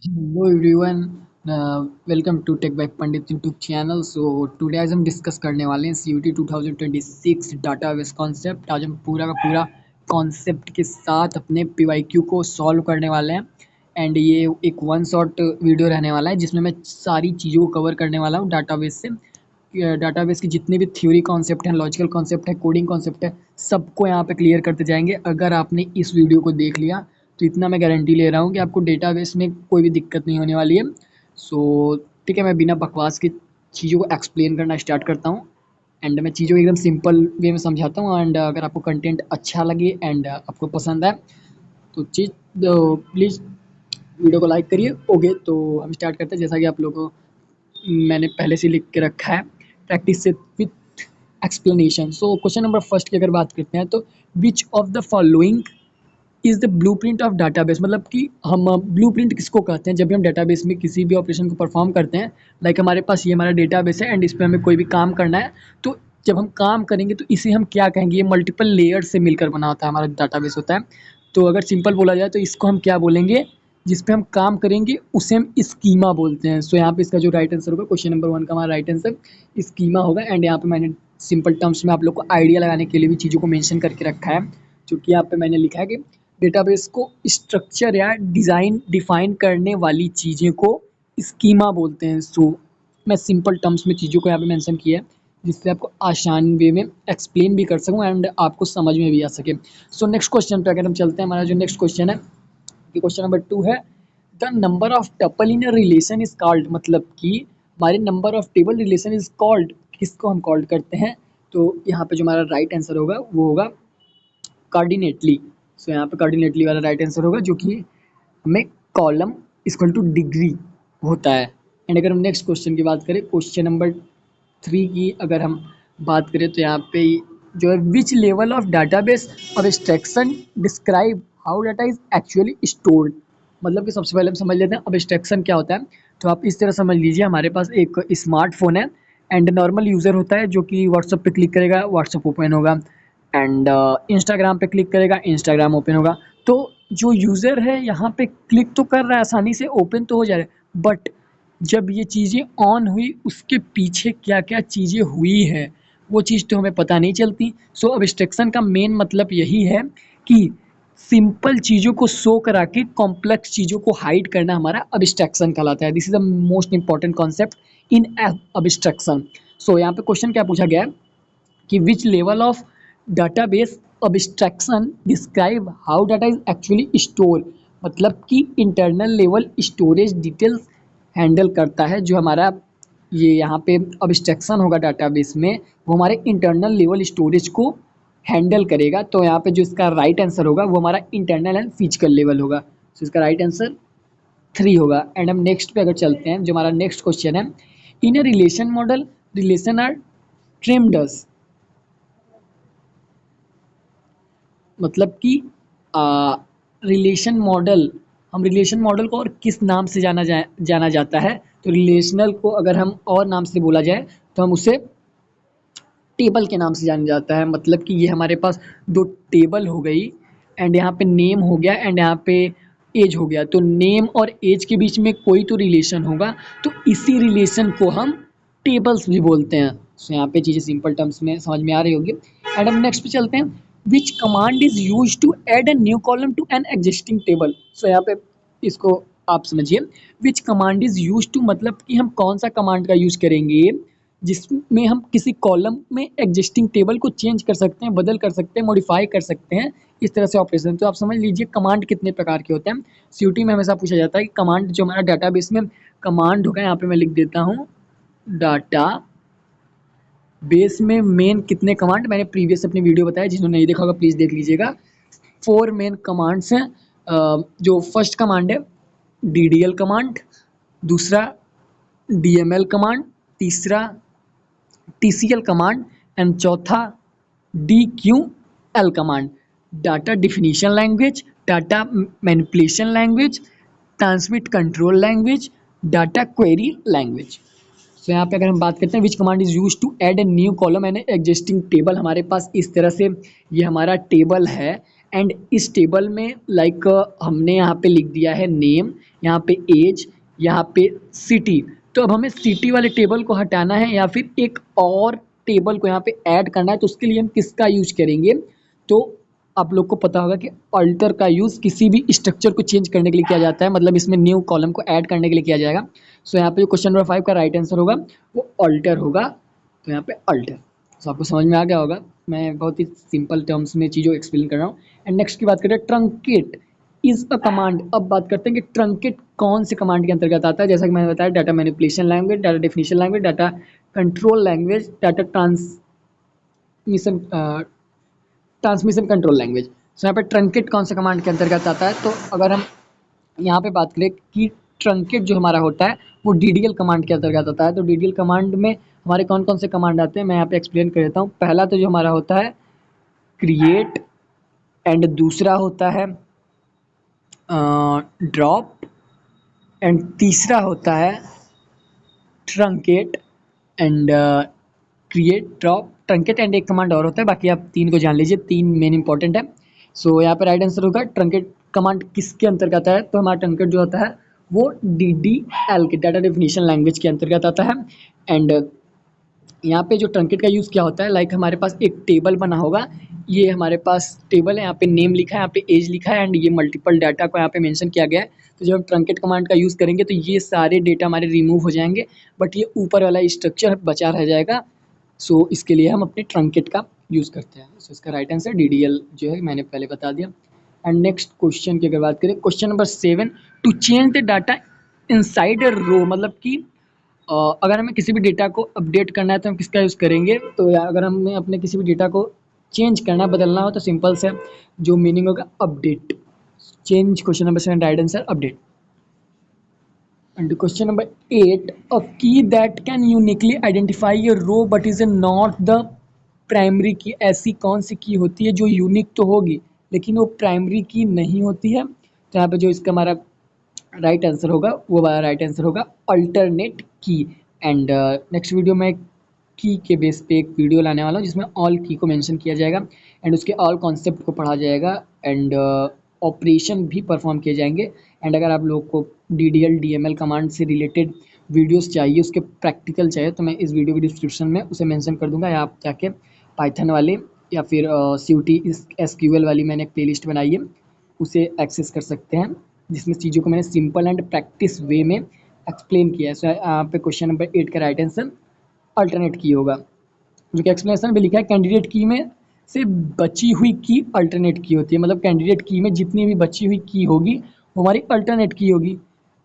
Hello everyone, welcome to tech by Pandit YouTube channel. So today आज हम discuss करने वाले हैं CUET 2026 डाटाबेस कॉन्सेप्ट। आज हम पूरा का पूरा कॉन्सेप्ट के साथ अपने PYQ को सॉल्व करने वाले हैं। एंड ये एक वन शॉट वीडियो रहने वाला है जिसमें मैं सारी चीज़ों को कवर करने वाला हूँ डाटाबेस से। डाटाबेस की जितने भी थ्योरी कॉन्सेप्ट हैं, लॉजिकल कॉन्सेप्ट है, कोडिंग कॉन्सेप्ट है, सबको यहाँ पे क्लियर करते जाएंगे। अगर आपने इस वीडियो को देख लिया तो इतना मैं गारंटी ले रहा हूँ कि आपको डेटाबेस में कोई भी दिक्कत नहीं होने वाली है। सो ठीक है, मैं बिना बकवास के चीज़ों को एक्सप्लेन करना स्टार्ट करता हूँ। एंड मैं चीज़ों को एकदम सिंपल वे में समझाता हूँ। एंड अगर आपको कंटेंट अच्छा लगे एंड आपको पसंद आए तो चीज़ प्लीज़ वीडियो को लाइक करिए। ओके, तो हम स्टार्ट करते हैं। जैसा कि आप लोगों को मैंने पहले से लिख के रखा है, प्रैक्टिस से with explanation. So question number first की अगर बात करते हैं तो which of the following is the blueprint of database. मतलब कि हम ब्लूप्रिंट किसको कहते हैं जब भी हम डाटाबेस में किसी भी ऑपरेशन को परफॉर्म करते हैं। लाइक हमारे पास ये हमारा डेटाबेस है एंड इस पर हमें कोई भी काम करना है, तो जब हम काम करेंगे तो इसे हम क्या कहेंगे? ये मल्टीपल लेयर से मिलकर बना होता है, हमारा डाटाबेस होता है। तो अगर सिंपल बोला जाए तो इसको हम क्या बोलेंगे? जिस पे हम काम करेंगे उसे हम स्कीमा बोलते हैं। सो यहाँ पे इसका जो राइट आंसर होगा, क्वेश्चन नंबर 1 का हमारा राइट आंसर स्कीमा होगा। एंड यहाँ पे मैंने सिंपल टर्म्स में आप लोग को आइडिया लगाने के लिए भी चीज़ों को मेंशन करके रखा है, जो कि यहाँ पे मैंने लिखा है कि डेटाबेस को स्ट्रक्चर या डिज़ाइन डिफाइन करने वाली चीज़ें को स्कीमा बोलते हैं। सो मैं सिंपल टर्म्स में चीज़ों को यहाँ पे मेंशन किया है जिससे आपको आसान वे में एक्सप्लेन भी कर सकूँ एंड आपको समझ में भी आ सके। सो नेक्स्ट क्वेश्चन पे अगर हम चलते हैं, हमारा जो नेक्स्ट क्वेश्चन है कि क्वेश्चन नंबर 2 है the number of tuple in a relation is called. मतलब कि हमारे number of table relation is called, किसको हम कॉल्ड करते हैं? तो यहाँ पे जो हमारा राइट आंसर होगा वो होगा कार्डिनेटली। सो यहाँ पे कार्डिनेटली वाला राइट आंसर होगा, जो कि हमें कॉलम इक्वल टू डिग्री होता है। एंड अगर हम नेक्स्ट क्वेश्चन की बात करें, क्वेश्चन नंबर 3 की अगर हम बात करें तो यहाँ पे जो है विच level of database abstraction describe how data is actually stored. मतलब कि सबसे पहले हम समझ लेते हैं अब्स्ट्रैक्शन क्या होता है। तो आप इस तरह समझ लीजिए, हमारे पास एक स्मार्टफोन है एंड नॉर्मल यूज़र होता है जो कि व्हाट्सअप पे क्लिक करेगा, व्हाट्सअप ओपन होगा। एंड इंस्टाग्राम पे क्लिक करेगा, इंस्टाग्राम ओपन होगा। तो जो यूज़र है यहाँ पे क्लिक तो कर रहा है, आसानी से ओपन तो हो जा रहा है, बट जब ये चीज़ें ऑन हुई उसके पीछे क्या क्या चीज़ें हुई है वो चीज़ तो हमें पता नहीं चलती। सो अब्स्ट्रैक्शन का मेन मतलब यही है कि सिंपल चीज़ों को शो करा के कॉम्प्लेक्स चीज़ों को हाइड करना हमारा अब्स्ट्रैक्शन कहलाता है। This is the most important concept in abstraction. So यहाँ पे क्वेश्चन क्या पूछा गया है कि which level of database abstraction describe how data is actually store. मतलब कि internal level storage details handle करता है। जो हमारा ये यहाँ पे अब्स्ट्रैक्शन होगा डाटाबेस में, वो हमारे इंटरनल लेवल स्टोरेज को हैंडल करेगा। तो यहाँ पे जो इसका राइट आंसर होगा वो हमारा इंटरनल एंड फिजिकल लेवल होगा। तो इसका राइट आंसर 3 होगा। एंड हम नेक्स्ट पे अगर चलते हैं, जो हमारा नेक्स्ट क्वेश्चन है, in a relation model relation are trimmed. मतलब कि रिलेशन मॉडल, हम रिलेशन मॉडल को और किस नाम से जाना जाता है? तो रिलेशनल को अगर हम और नाम से बोला जाए तो हम उसे टेबल के नाम से जाना जाता है। मतलब कि ये हमारे पास दो टेबल हो गई एंड यहाँ पे नेम हो गया एंड यहाँ पे एज हो गया। तो नेम और एज के बीच में कोई तो रिलेशन होगा, तो इसी रिलेशन को हम टेबल्स भी बोलते हैं। तो यहाँ पे चीज़ें सिंपल टर्म्स में समझ में आ रही होगी। एंड हम नेक्स्ट पे चलते हैं, which command is use to add a new column to an existing table. So यहाँ पे इसको आप समझिए, which command is use to मतलब कि हम कौन सा कमांड का यूज करेंगे जिसमें हम किसी कॉलम में एग्जिस्टिंग टेबल को चेंज कर सकते हैं, बदल कर सकते हैं, मॉडिफाई कर सकते हैं, इस तरह से ऑपरेशन। तो आप समझ लीजिए कमांड कितने प्रकार के होते हैं। सीयूटी में हमेशा पूछा जाता है कि कमांड जो हमारा डाटाबेस में कमांड होगा, यहाँ पे मैं लिख देता हूँ डाटा बेस में मेन कितने कमांड, मैंने प्रीवियस अपनी वीडियो बताया, जिन्होंने नहीं देखा होगा प्लीज़ देख लीजिएगा। 4 मेन कमांड्स हैं। जो फर्स्ट कमांड है DDL कमांड, दूसरा DML कमांड, तीसरा TCL कमांड एंड चौथा DQL command. Data definition language, data manipulation language, transmit control language, data query language. तो यहाँ पे अगर हम बात करते हैं which command is use to add a new column and existing table, हमारे पास इस तरह से ये हमारा टेबल है एंड इस टेबल में लाइक हमने यहाँ पे लिख दिया है नेम, यहाँ पे एज, यहाँ पे सिटी। तो अब हमें सिटी वाले टेबल को हटाना है या फिर एक और टेबल को यहाँ पे ऐड करना है, तो उसके लिए हम किसका यूज करेंगे? तो आप लोग को पता होगा कि अल्टर का यूज़ किसी भी स्ट्रक्चर को चेंज करने के लिए किया जाता है, मतलब इसमें न्यू कॉलम को ऐड करने के लिए किया जाएगा। सो यहाँ पे जो क्वेश्चन नंबर 5 का राइट आंसर होगा वो अल्टर होगा। तो यहाँ पे अल्टर, सो आपको समझ में आ गया होगा। मैं बहुत ही सिंपल टर्म्स में चीज़ों एक्सप्लेन कर रहा हूँ। एंड नेक्स्ट की बात करें, ट्रंकेट इज अ कमांड। अब बात करते हैं कि ट्रंकेट कौन से कमांड के अंतर्गत आता है। जैसा कि मैंने बताया, data manipulation language, data definition language, data control language, data transmission control language. So यहाँ पे ट्रंकेट कौन से कमांड के अंतर्गत आता है? तो अगर हम यहाँ पे बात करें कि ट्रंकेट जो हमारा होता है वो डीडीएल कमांड के अंतर्गत आता है। तो डीडीएल कमांड में हमारे कौन कौन से कमांड आते हैं, मैं यहाँ पे एक्सप्लेन कर देता हूँ। पहला तो जो हमारा होता है क्रिएट, एंड दूसरा होता है ड्रॉप, एंड तीसरा होता है truncate, and create, drop, truncate, and एक कमांड और होता है। बाकी आप तीन को जान लीजिए, तीन मेन इंपॉर्टेंट है। सो यहाँ पे राइट आंसर होगा ट्रंकेट कमांड किसके अंतर्गत है? तो हमारा ट्रंकेट जो होता है वो DDL के डाटा डेफिनेशन लैंग्वेज के अंतर्गत आता है। एंड यहाँ पे जो ट्रंकेट का यूज़ क्या होता है, लाइक हमारे पास एक टेबल बना होगा, ये हमारे पास टेबल है, यहाँ पे नेम लिखा है, यहाँ पे एज लिखा है, एंड ये मल्टीपल डाटा को यहाँ पे मेंशन किया गया है। तो जब हम ट्रंकेट कमांड का यूज़ करेंगे तो ये सारे डेटा हमारे रिमूव हो जाएंगे, बट ये ऊपर वाला स्ट्रक्चर बचा रह जाएगा। सो इसके लिए हम अपने ट्रंकेट का यूज़ करते हैं। सो इसका राइट आंसर DDL जो है मैंने पहले बता दिया। एंड नेक्स्ट क्वेश्चन की अगर बात करें, question number 7, to change the data inside a row, मतलब कि अगर हमें किसी भी डेटा को अपडेट करना है तो हम किसका यूज़ करेंगे? तो अगर हमें अपने किसी भी डेटा को चेंज करना, बदलना हो, तो सिंपल से जो मीनिंग होगा update, change. Question number 7 right answer update. And question number 8, a key that can uniquely identify a row but is not the primary key. ऐसी कौन सी की होती है जो यूनिक तो होगी लेकिन वो प्राइमरी की नहीं होती है? तो यहाँ पे जो इसका हमारा राइट आंसर होगा वो हमारा राइट आंसर होगा अल्टरनेट की। एंड नेक्स्ट वीडियो में की के बेस पे एक वीडियो लाने वाला हूँ जिसमें ऑल की को मेंशन किया जाएगा एंड उसके ऑल कॉन्सेप्ट को पढ़ा जाएगा एंड ऑपरेशन भी परफॉर्म किए जाएंगे। एंड अगर आप लोग को DDL DML कमांड से रिलेटेड वीडियोस चाहिए, उसके प्रैक्टिकल चाहिए, तो मैं इस वीडियो के डिस्क्रिप्शन में उसे मेंशन कर दूंगा, या आप जाके पाइथन वाले या फिर CUT SQL वाली मैंने एक प्लेलिस्ट बनाई है, उसे एक्सेस कर सकते हैं, जिसमें चीज़ों को मैंने सिंपल एंड प्रैक्टिस वे में एक्सप्लेन किया है। सो यहाँ पे क्वेश्चन नंबर 8 का राइट आंसर अल्टरनेट की होगा, जो कि एक्सप्लेनेशन में लिखा है कैंडिडेट की में से बची हुई की अल्टरनेट की होती है, मतलब कैंडिडेट की में जितनी भी बची हुई की होगी वो हमारी अल्टरनेट की होगी।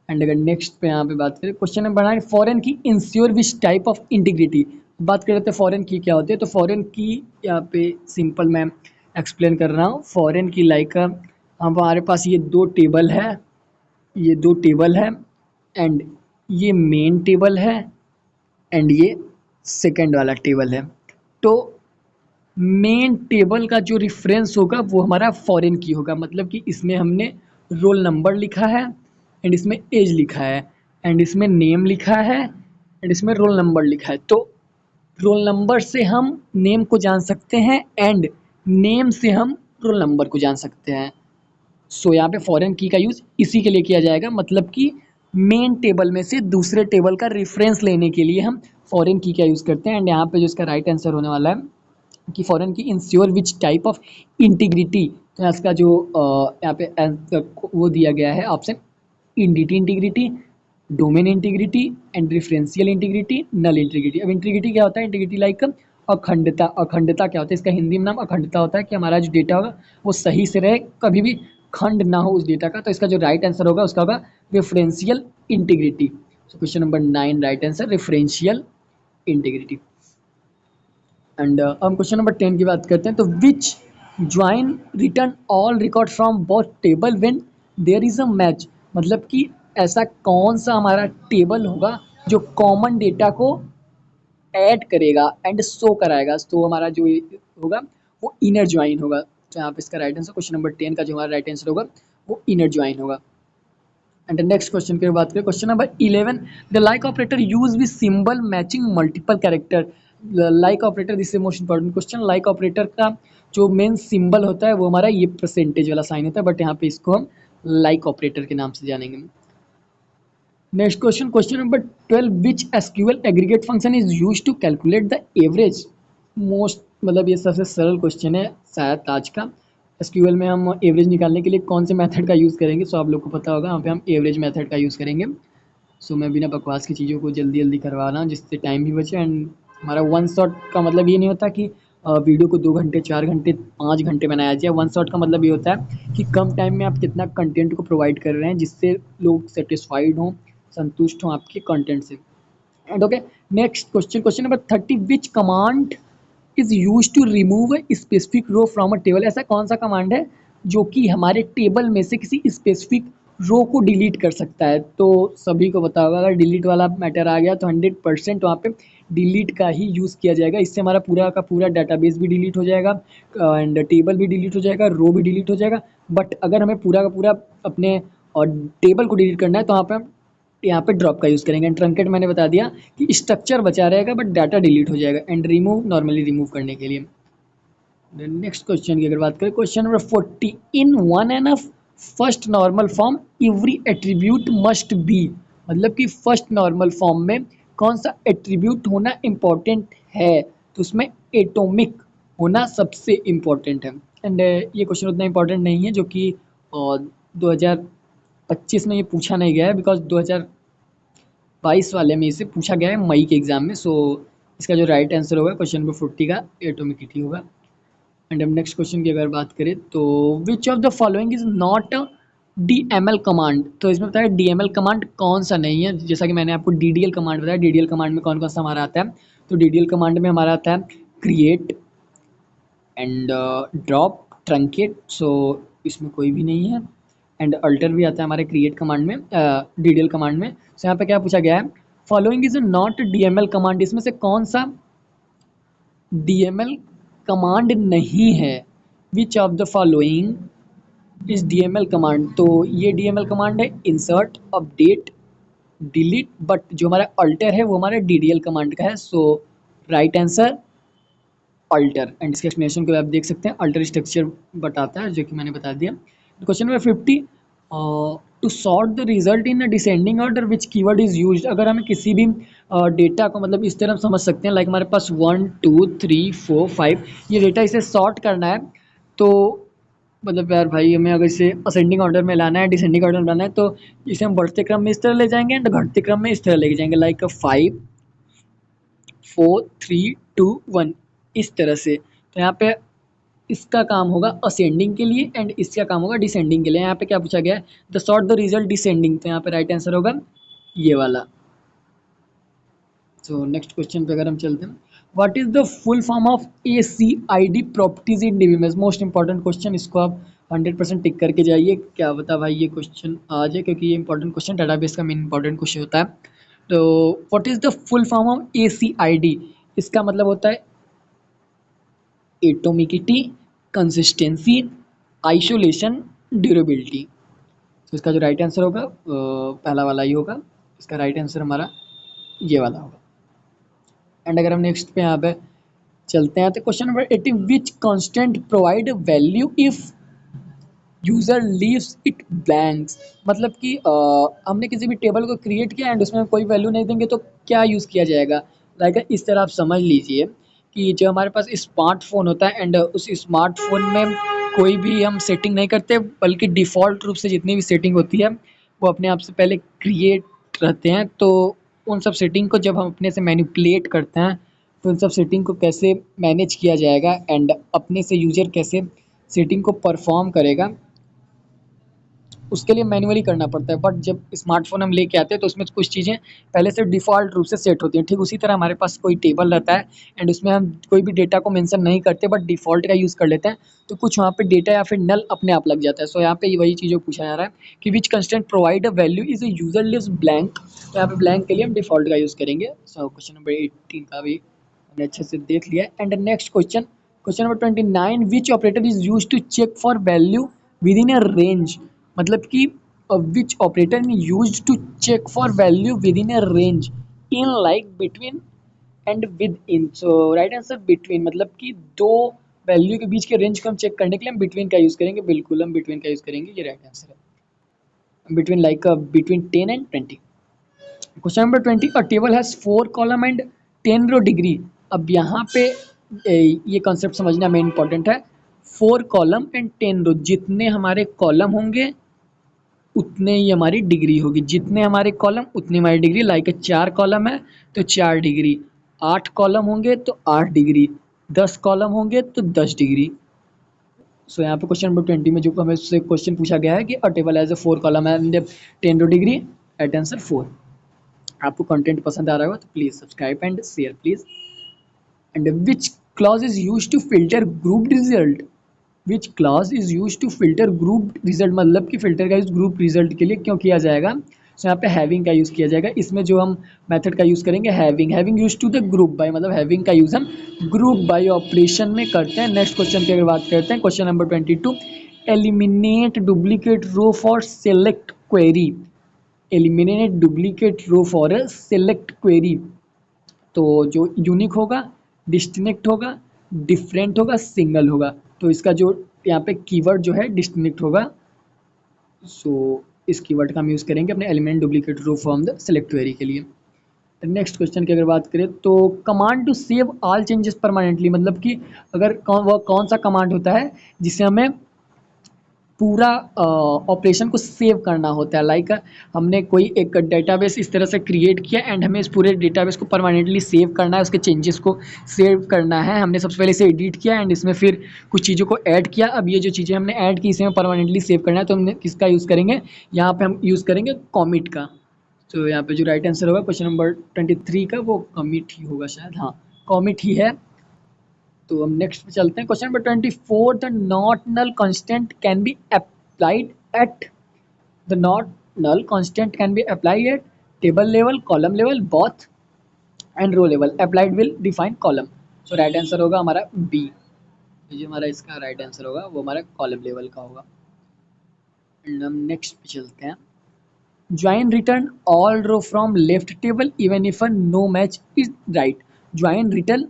एंड अगर नेक्स्ट पे यहाँ पे बात करें, question number 9, foreign key ensure which type of integrity. बात कर रहे थे फॉरेन की क्या होती है, तो फॉरेन की यहाँ पे सिंपल मैं एक्सप्लेन कर रहा हूँ। फॉरेन की लाइक हमारे पास ये दो टेबल है, ये दो टेबल है, एंड ये मेन टेबल है, एंड ये सेकंड वाला टेबल है। तो मेन टेबल का जो रेफरेंस होगा वो हमारा फॉरेन की होगा, मतलब कि इसमें हमने रोल नंबर लिखा है, एंड इसमें एज लिखा है, एंड इसमें नेम लिखा है, एंड इसमें रोल नंबर लिखा है। तो रोल नंबर से हम नेम को जान सकते हैं एंड नेम से हम रोल नंबर को जान सकते हैं। सो यहाँ पे फॉरेन की का यूज़ इसी के लिए किया जाएगा, मतलब कि मेन टेबल में से दूसरे टेबल का रेफरेंस लेने के लिए हम फॉरेन की का यूज़ करते हैं। एंड यहाँ पे जो इसका राइट आंसर होने वाला है कि foreign key ensure which type of integrity, तो इसका जो यहाँ पे वो दिया गया है option, entity integrity, domain integrity, and referential integrity, null integrity. अब इंटीग्रिटी क्या होता है? इंटीग्रिटी लाइक अखंडता। अखंडता क्या होता है? इसका हिंदी में नाम अखंडता होता है कि हमारा जो डेटा होगा वो सही से रहे, कभी भी खंड ना हो उस डेटा का। तो इसका जो राइट आंसर होगा उसका होगा referential integrity. So question number 9 right answer referential integrity. And हम क्वेश्चन नंबर 10 की बात करते हैं, तो which join return all record from both table when there is a match, मतलब कि ऐसा कौन सा हमारा टेबल होगा जो कॉमन डेटा को ऐड करेगा एंड शो कराएगा। तो हमारा जो होगा वो इनर ज्वाइन होगा। तो यहाँ पे इसका राइट आंसर क्वेश्चन नंबर 10 का जो हमारा राइट आंसर होगा वो इनर ज्वाइन होगा। एंड नेक्स्ट क्वेश्चन की बात करें, question number 11, the like operator use with symbol matching multiple character. Like operator, this is most important question. Like operator का जो मेन सिंबल होता है वो हमारा ये परसेंटेज वाला साइन होता है, बट यहाँ पे इसको हम लाइक ऑपरेटर के नाम से जानेंगे। Next question, question number 12, which SQL aggregate function is used to calculate the average. Most मतलब ये सबसे सरल क्वेश्चन है शायद आज का। एसक्यूएल में हम एवरेज निकालने के लिए कौन से मेथड का यूज़ करेंगे, सो आप लोग को पता होगा, यहाँ पे हम एवरेज मेथड का यूज़ करेंगे। सो मैं बिना बकवास की चीज़ों को जल्दी जल्दी करवा रहा हूँ जिससे टाइम भी बचे। एंड हमारा वन शॉट का मतलब ये नहीं होता कि वीडियो को 2 घंटे 4 घंटे 5 घंटे बनाया जाए। वन शॉट का मतलब ये होता है कि कम टाइम में आप कितना कंटेंट को प्रोवाइड कर रहे हैं जिससे लोग सेटिस्फाइड हों, संतुष्ट हों आपके कंटेंट से। And okay, next question, question number 30, which command is use to remove a specific row from a table. ऐसा कौन सा कमांड है जो कि हमारे टेबल में से किसी स्पेसिफिक रो को डिलीट कर सकता है। तो सभी को पता होगा, अगर डिलीट वाला मैटर आ गया तो 100% वहाँ पे डिलीट का ही यूज़ किया जाएगा। इससे हमारा पूरा का पूरा डाटाबेस भी डिलीट हो जाएगा एंड टेबल भी डिलीट हो जाएगा, रो भी डिलीट हो जाएगा। बट अगर हमें पूरा का पूरा अपने और टेबल को डिलीट करना है तो यहाँ पे ड्रॉप का यूज़ करेंगे। एंड ट्रंकेट मैंने बता दिया कि स्ट्रक्चर बचा रहेगा बट डाटा डिलीट हो जाएगा। एंड रिमूव नॉर्मली रिमूव करने के लिए। नेक्स्ट क्वेश्चन की अगर बात करें, question number 40, in one end of first normal form every attribute must be. मतलब कि फर्स्ट नॉर्मल फॉर्म में कौन सा एट्रीब्यूट होना इम्पोर्टेंट है, तो उसमें एटॉमिक होना सबसे इम्पोर्टेंट है। एंड ये क्वेश्चन उतना इम्पोर्टेंट नहीं है जो कि 2025 में ये पूछा नहीं गया है, बिकॉज 2022 वाले में इसे पूछा गया है मई के एग्जाम में। सो इसका जो राइट आंसर होगा क्वेश्चन नंबर 40 का एटोमिसिटी होगा। एंड अब नेक्स्ट क्वेश्चन की अगर बात करें तो which of the following is not DML command. तो इसमें बताया DML कमांड कौन सा नहीं है। जैसा कि मैंने आपको DDL कमांड बताया, DDL कमांड में कौन कौन सा हमारा आता है, तो DDL कमांड में हमारा आता है क्रिएट एंड ड्रॉप ट्रंकेट। सो इसमें कोई भी नहीं है। एंड अल्टर भी आता है हमारे क्रिएट कमांड में, DDL कमांड में। सो यहाँ पे क्या पूछा गया है, following is not DML command, इसमें से कौन सा DML कमांड नहीं है। Which of the following is DML command. तो ये DML कमांड है इंसर्ट, अपडेट, डिलीट, बट जो हमारा अल्टर है वो हमारा DDL कमांड का है। So right answer alter. And इसके एक्सप्लेनेशन को आप देख सकते हैं, अल्टर स्ट्रक्चर बताता है जो कि मैंने बता दिया। Question number 50, to sort the result in a descending order which keyword is used. अगर हमें किसी भी डेटा को मतलब इस तरह समझ सकते हैं, लाइक हमारे पास 1 2 3 4 5 ये डेटा, इसे सॉर्ट करना है तो मतलब यार भाई हमें अगर इसे असेंडिंग ऑर्डर में लाना है, डिसेंडिंग ऑर्डर में लाना है, तो इसे हम बढ़ते क्रम में इस तरह ले जाएंगे एंड घटते क्रम में इस तरह लेके जाएंगे, लाइक 5 4 3 2 1 इस तरह से। तो यहाँ पे इसका काम होगा असेंडिंग के लिए एंड इसका काम होगा डिसेंडिंग के लिए। यहाँ पे क्या पूछा गया है, the sort the result descending, तो यहाँ पे राइट आंसर होगा ये वाला। सो नेक्स्ट क्वेश्चन पे अगर हम चलते हैं, what is the full form of ACID properties in DBMS। Most important question, इसको आप 100% टिक करके जाइए। क्या बता भाई ये क्वेश्चन आ जाए, क्योंकि ये इंपॉर्टेंट क्वेश्चन डाटाबेस का मेन इंपॉर्टेंट क्वेश्चन होता है। तो what is the full form of ACID, इसका मतलब होता है एटोमिसिटी, कंसिस्टेंसी, आइसोलेशन, ड्यूरेबिलिटी। तो इसका जो राइट आंसर होगा पहला वाला ही होगा। इसका राइट आंसर हमारा ये वाला होगा। एंड अगर हम नेक्स्ट पे यहाँ पे चलते हैं तो question number 80, which constant provide value if user leaves it blanks. मतलब कि हमने किसी भी टेबल को क्रिएट किया एंड उसमें कोई वैल्यू नहीं देंगे तो क्या यूज़ किया जाएगा। लाइक इस तरह आप समझ लीजिए कि जो हमारे पास स्मार्टफोन होता है एंड उस स्मार्टफोन में कोई भी हम सेटिंग नहीं करते, बल्कि डिफ़ॉल्ट रूप से जितनी भी सेटिंग होती है वो अपने आप से पहले क्रिएट रहते हैं। तो उन सब सेटिंग को जब हम अपने से मैनिपुलेट करते हैं तो उन सब सेटिंग को कैसे मैनेज किया जाएगा एंड अपने से यूज़र कैसे सेटिंग को परफॉर्म करेगा, उसके लिए मैन्युअली करना पड़ता है। बट जब स्मार्टफोन हम लेके आते हैं तो उसमें कुछ चीज़ें पहले से डिफ़ॉल्ट रूप से सेट होती हैं। ठीक उसी तरह हमारे पास कोई टेबल रहता है एंड उसमें हम कोई भी डेटा को मेंशन नहीं करते बट डिफ़ॉल्ट का यूज़ कर लेते हैं, तो कुछ वहाँ पे डेटा या फिर नल अपने आप लग जाता है। सो यहाँ पे वही चीज़ों पूछा जा रहा है कि which constant provide a value is a user leaves blank. तो यहाँ पे ब्लैंक के लिए हम डिफ़ॉल्ट का यूज़ करेंगे। सो क्वेश्चन नंबर 18 का भी हमने अच्छे से देख लिया। And next question, question number 29, which operator is use to check for value within a range. मतलब कि which operator is used to check for value within a range in like between and with in. So right answer between, मतलब कि दो value के बीच के range को हम check करने के लिए हम बिटवीन का यूज करेंगे। बिल्कुल हम बिटवीन का यूज करेंगे, ये राइट आंसर है। Between like between 10 and 20। Question number 20, a table has 4 column and 10 row degree. अब यहाँ पे ये कॉन्सेप्ट समझना मेन इंपॉर्टेंट है। 4 कॉलम एंड 10 रो, जितने हमारे कॉलम होंगे उतने ही हमारी डिग्री होगी, जितने हमारे कॉलम उतनी हमारी डिग्री। लाइक 4 कॉलम है तो 4 डिग्री, 8 कॉलम होंगे तो 8 डिग्री, 10 कॉलम होंगे तो 10 डिग्री। सो यहाँ पे क्वेश्चन नंबर 20 में जो हमें से क्वेश्चन पूछा गया है कि a table as a 4 column and 10 row degree, at answer 4। आपको कंटेंट पसंद आ रहा होगा तो please subscribe and share please. And which clause is use to filter group result. Which clause is use to filter group result, मतलब कि filter का use group result के लिए क्यों किया जाएगा। सो यहाँ पे हैविंग का यूज किया जाएगा। इसमें जो हम मेथड का यूज करेंगे having, having use to the group by, मतलब हैविंग का यूज हम ग्रुप बाय ऑपरेशन में करते हैं। नेक्स्ट क्वेश्चन की अगर बात करते हैं, question number 22, eliminate duplicate row for select query. Eliminate duplicate row for a select query. तो जो यूनिक होगा, डिस्टिंक्ट होगा, डिफरेंट होगा, सिंगल होगा। तो इसका जो यहाँ पे कीवर्ड जो है डिस्टिंक्ट होगा। सो इस कीवर्ड का हम यूज़ करेंगे अपने element duplicate row from the select query के लिए। नेक्स्ट क्वेश्चन की अगर बात करें तो command to save all changes permanently, मतलब कि अगर वह कौन सा कमांड होता है जिसे हमें पूरा ऑपरेशन को सेव करना होता है। लाइक हमने कोई एक डेटाबेस इस तरह से क्रिएट किया एंड हमें इस पूरे डेटाबेस को परमानेंटली सेव करना है, उसके चेंजेस को सेव करना है। हमने सबसे पहले इसे एडिट किया एंड इसमें फिर कुछ चीज़ों को ऐड किया। अब ये जो चीज़ें हमने ऐड की इसे हमें परमानेंटली सेव करना है, तो हमने किसका यूज़ करेंगे, यहाँ पे हम यूज़ करेंगे कॉमिट का। तो यहाँ पे जो राइट आंसर होगा क्वेश्चन नंबर 23 का वो कॉमिट ही होगा शायद, हाँ कॉमिट ही है। तो हम नेक्स्ट पे चलते हैं, question number 24, the not null constant can be applied at, the not null constant can be applied at table level, column level, both and row level. Applied will define column. So right answer होगा हमारा B. जो हमारा इसका right answer होगा वो हमारा column level का होगा। एंड हम नेक्स्ट पे चलते हैं, join return all row from left table even if a no match is right। join return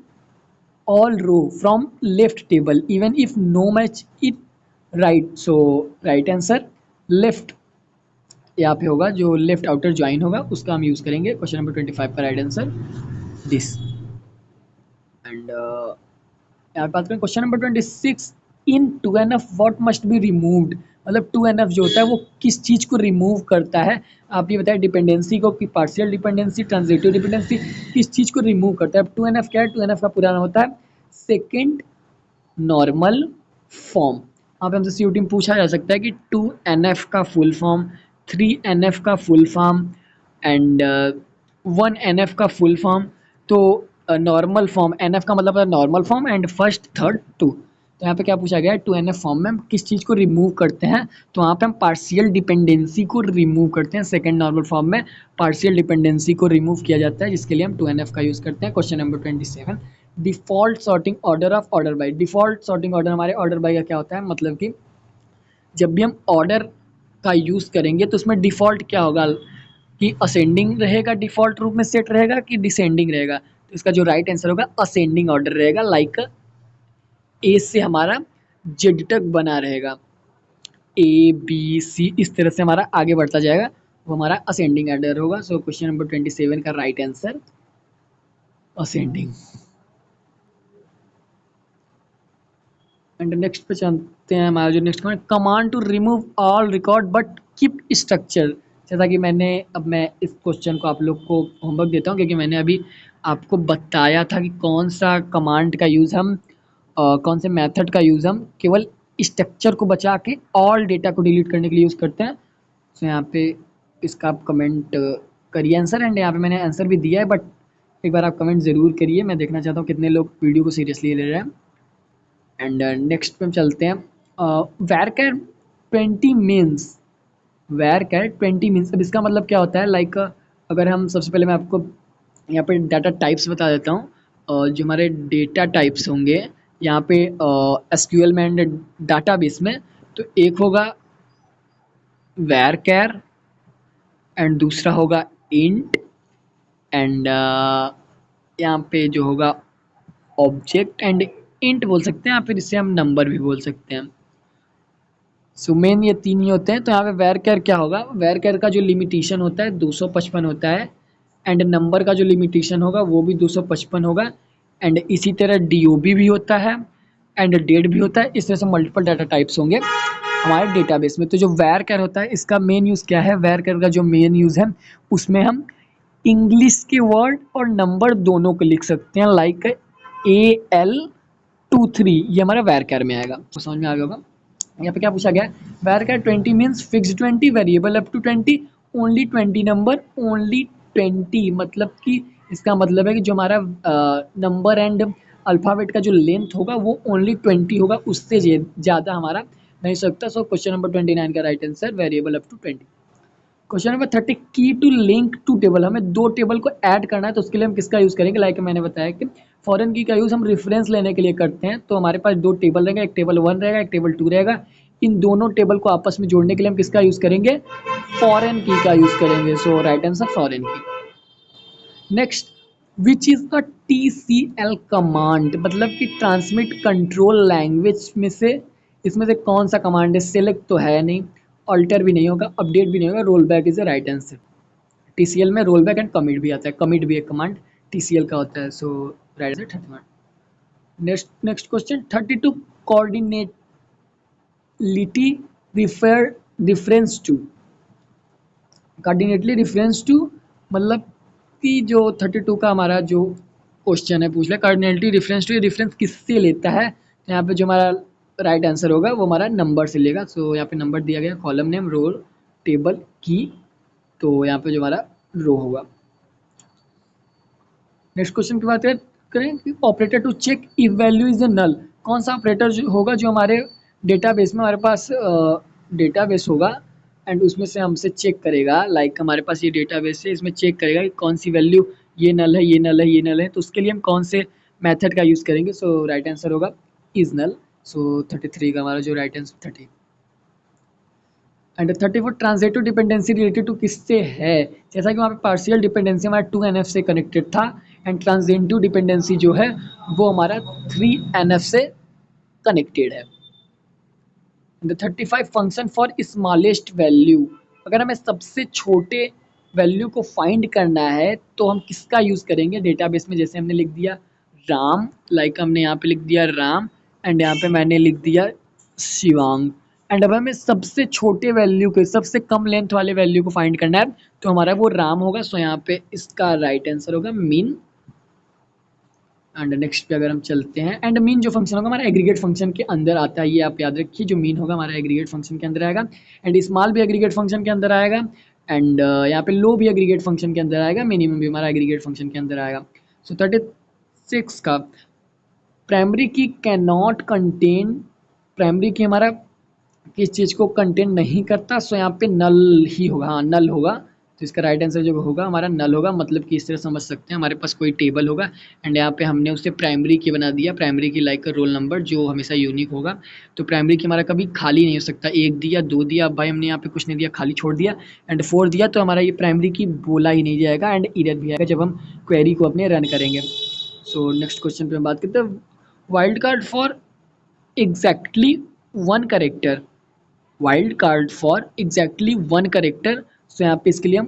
all row from left table even if no match is right। so right answer left यहाँ पे होगा, जो left outer join होगा उसका हम use करेंगे। Question number 25 का right answer this. And यहाँ पे बात करें question number 26, in 2NF what must be removed. मतलब 2NF जो होता है वो किस चीज को रिमूव करता है। आप ये बताएं डिपेंडेंसी को कि पार्शियल डिपेंडेंसी, ट्रांजिटिव डिपेंडेंसी, किस चीज को रिमूव करता है। 2NF क्या है, 2NF का पूरा नाम होता है सेकेंड नॉर्मल फॉर्म। यहाँ पे हमसे सीयूटी में पूछा जा सकता है कि 2NF का फुल फॉर्म, 3NF का फुल फॉर्म एंड 1NF का फुल फॉर्म। तो नॉर्मल फॉर्म, NF का मतलब है normal form and first third two. तो यहाँ पे क्या पूछा गया है, 2NF फॉर्म में हम किस चीज़ को रिमूव करते हैं। तो यहाँ पे हम पार्शियल डिपेंडेंसी को रिमूव करते हैं। सेकेंड नॉर्मल फॉर्म में पार्शियल डिपेंडेंसी को रिमूव किया जाता है, जिसके लिए हम 2NF का यूज़ करते हैं। Question number 27, default sorting order of order by. Default sorting order हमारे ऑर्डर बाई का क्या होता है, मतलब कि जब भी हम ऑर्डर का यूज़ करेंगे तो उसमें डिफ़ॉल्ट क्या होगा कि असेंडिंग रहेगा, डिफ़ॉल्ट रूप में सेट रहेगा कि डिसेंडिंग रहेगा। तो इसका जो राइट आंसर होगा असेंडिंग ऑर्डर रहेगा। लाइक ए से हमारा जेड तक बना रहेगा, ए बी सी इस तरह से हमारा आगे बढ़ता जाएगा, वो हमारा असेंडिंग ऑर्डर होगा। सो क्वेश्चन नंबर 27 का right answer ascending. And next पे चलते हैं, हमारा जो next command to remove all record but keep structure. जैसा कि मैं इस क्वेश्चन को आप लोग को होमवर्क देता हूँ, क्योंकि मैंने अभी आपको बताया था कि कौन सा कमांड का यूज़ हम कौन से मेथड का यूज़ हम केवल स्ट्रक्चर को बचा के ऑल डेटा को डिलीट करने के लिए यूज़ करते हैं। तो यहाँ पे इसका आप कमेंट करिए आंसर। एंड यहाँ पे मैंने आंसर भी दिया है, बट एक बार आप कमेंट ज़रूर करिए, मैं देखना चाहता हूँ कितने लोग वीडियो को सीरियसली ले रहे हैं। एंड नेक्स्ट पे हम चलते हैं, varchar 20 means. Varchar 20 means, अब इसका मतलब क्या होता है। लाइक अगर हम सबसे पहले मैं आपको यहाँ पे डाटा टाइप्स बता देता हूँ। जो हमारे डेटा टाइप्स होंगे यहाँ पे एसक्यूएल में एंड डाटाबेस में, तो एक होगा वेर कैर एंड दूसरा होगा इंट एंड यहाँ पे जो होगा ऑब्जेक्ट एंड इंट बोल सकते हैं, या फिर इसे हम नंबर भी बोल सकते हैं। सो मेन ये तीन ही होते हैं। तो यहाँ पे वेर केयर क्या होगा, वेर केयर का जो लिमिटेशन होता है 255 होता है, एंड नंबर का जो लिमिटेशन होगा वो भी 255 होगा, एंड इसी तरह डीओबी भी होता है एंड डेट भी होता है। इस तरह से मल्टीपल डाटा टाइप्स होंगे हमारे डेटाबेस में। तो जो वेर केयर होता है इसका मेन यूज़ क्या है, वेर केयर का जो मेन यूज़ है उसमें हम इंग्लिश के वर्ड और नंबर दोनों को लिख सकते हैं, लाइक AL23, ये हमारा वेर केयर में आएगा। तो समझ में आ गया होगा। यहाँ पे क्या पूछा गया है, varchar 20 means fix 20, variable up to 20, only 20 number, only 20, मतलब कि इसका मतलब है कि जो हमारा नंबर एंड अल्फ़ाबेट का जो लेंथ होगा वो ओनली 20 होगा, उससे ज़्यादा हमारा नहीं सकता। सो क्वेश्चन नंबर 29 का right answer variable up to 20। Question number 30, key to link to table, हमें दो टेबल को ऐड करना है तो उसके लिए हम किसका यूज़ करेंगे। लाइक मैंने बताया कि फॉरेन की का यूज़ हम रेफरेंस लेने के लिए करते हैं। तो हमारे पास दो टेबल रहेगा, एक टेबल 1 रहेगा, एक टेबल 2 रहेगा। इन दोनों टेबल को आपस में जोड़ने के लिए हम किसका यूज़ करेंगे, फॉरेन की का यूज़ करेंगे। सो राइट आंसर फॉरेन की। Next, which is a TCL command, मतलब कि ट्रांसमिट कंट्रोल लैंग्वेज में से इसमें से कौन सा कमांड है। सेलेक्ट तो है नहीं, अल्टर भी नहीं होगा, अपडेट भी नहीं होगा, roll back is the right answer. TCL में रोल बैक एंड कमिट भी आता है, कमिट भी एक कमांड TCL का होता है। So right answer 31। Next question 32, cardinality refer difference to, cardinality difference to मतलब कि जो 32 का हमारा जो क्वेश्चन है पूछ लिया, कोऑर्डिनेटली डिफरेंस टू, ये डिफरेंस किससे लेता है। तो यहाँ पे जो हमारा राइट आंसर होगा वो हमारा नंबर से लेगा। सो यहाँ पे नंबर दिया गया, कॉलम नेम, रो, टेबल, की, तो यहाँ पे जो हमारा रो होगा। नेक्स्ट क्वेश्चन की बात करें कि operator to check if value is a null, कौन सा ऑपरेटर जो होगा जो हमारे डेटाबेस में हमारे पास डेटाबेस होगा एंड उसमें से हमसे चेक करेगा। लाइक हमारे पास ये डेटाबेस है, इसमें चेक करेगा कि कौन सी वैल्यू ये नल है, ये नल है, ये नल है, तो उसके लिए हम कौन से मेथड का यूज़ करेंगे। सो राइट आंसर होगा इज नल। सो 33 का हमारा जो right answer 30। And 34, transitive dependency related to किससे है। जैसा कि वहाँ पे पार्शियल डिपेंडेंसी हमारा 2NF से कनेक्टेड था, एंड ट्रांजिटिव डिपेंडेंसी जो है वो हमारा 3NF से कनेक्टेड है। 35, फंक्शन फॉर स्मॉलेस्ट वैल्यू, अगर हमें सबसे छोटे वैल्यू को फाइंड करना है तो हम किसका यूज़ करेंगे डेटाबेस में। जैसे हमने लिख दिया राम, लाइक हमने यहाँ पे लिख दिया राम, एंड यहाँ पे मैंने लिख दिया शिवांग, एंड अब हमें सबसे छोटे वैल्यू को, सबसे कम लेंथ वाले वैल्यू को फाइंड करना है तो हमारा वो राम होगा। सो यहाँ पे इसका राइट आंसर होगा मीन। एंड नेक्स्ट पे अगर हम चलते हैं, एंड मीन जो फंक्शन होगा हमारा एग्रीगेट फंक्शन के अंदर आता है, ये आप याद रखिए, जो मीन होगा हमारा एग्रीगेट फंक्शन के अंदर आएगा, एंड स्मॉल भी एग्रीगेट फंक्शन के अंदर आएगा, एंड यहाँ पे लो भी एग्रीगेट फंक्शन के अंदर आएगा, मिनिमम भी हमारा एग्रीगेट फंक्शन के अंदर आएगा। सो 36 का प्राइमरी की कैन नॉट कंटेन, प्राइमरी की हमारा किस चीज़ को कंटेन नहीं करता। सो यहाँ पे नल ही होगा, हाँ नल होगा। तो इसका राइट आंसर जो होगा हमारा नल होगा, मतलब कि इस तरह समझ सकते हैं हमारे पास कोई टेबल होगा एंड यहाँ पे हमने उसे प्राइमरी की बना दिया, प्राइमरी की लाइक रोल नंबर जो हमेशा यूनिक होगा। तो प्राइमरी की हमारा कभी खाली नहीं हो सकता, 1 दिया 2 दिया, अब भाई हमने यहाँ पे कुछ नहीं दिया, खाली छोड़ दिया, एंड 4 दिया तो हमारा ये प्राइमरी की बोला ही नहीं जाएगा, एंड एरर भी आएगा जब हम क्वेरी को अपने रन करेंगे। सो नेक्स्ट क्वेश्चन पे हम बात करते हैं, wild card for exactly 1 character, wild card for exactly 1 character. So यहाँ पे इसके लिए हम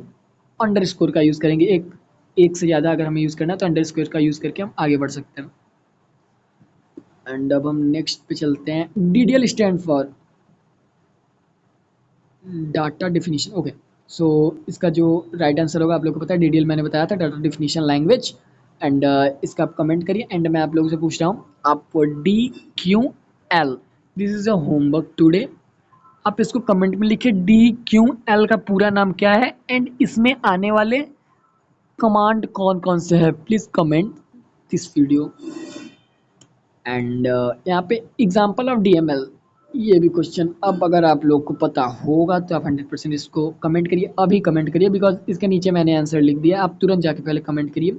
अंडर स्कोर का यूज़ करेंगे, एक से ज़्यादा अगर हमें यूज़ करना है तो अंडर स्कोर का यूज़ करके हम आगे बढ़ सकते हैं। एंड अब हम नेक्स्ट पे चलते हैं, DDL stand for data definition. Okay, so इसका जो राइट आंसर होगा आप लोग को पता है, DDL मैंने बताया था, डाटा डिफिनीशन लैंग्वेज। एंड इसका आप कमेंट करिए, एंड मैं आप लोगों से पूछ रहा हूँ, आप DQL, this is a homework today, आप इसको कमेंट में लिखिए DQL का पूरा नाम क्या है एंड इसमें आने वाले कमांड कौन कौन से हैं, please comment this video. And यहाँ पे एग्जांपल ऑफ DML, ये भी क्वेश्चन अब अगर आप लोग को पता होगा तो आप 100% इसको कमेंट करिए, अभी कमेंट करिए, बिकॉज इसके नीचे मैंने आंसर लिख दिया, आप तुरंत जाके पहले कमेंट करिए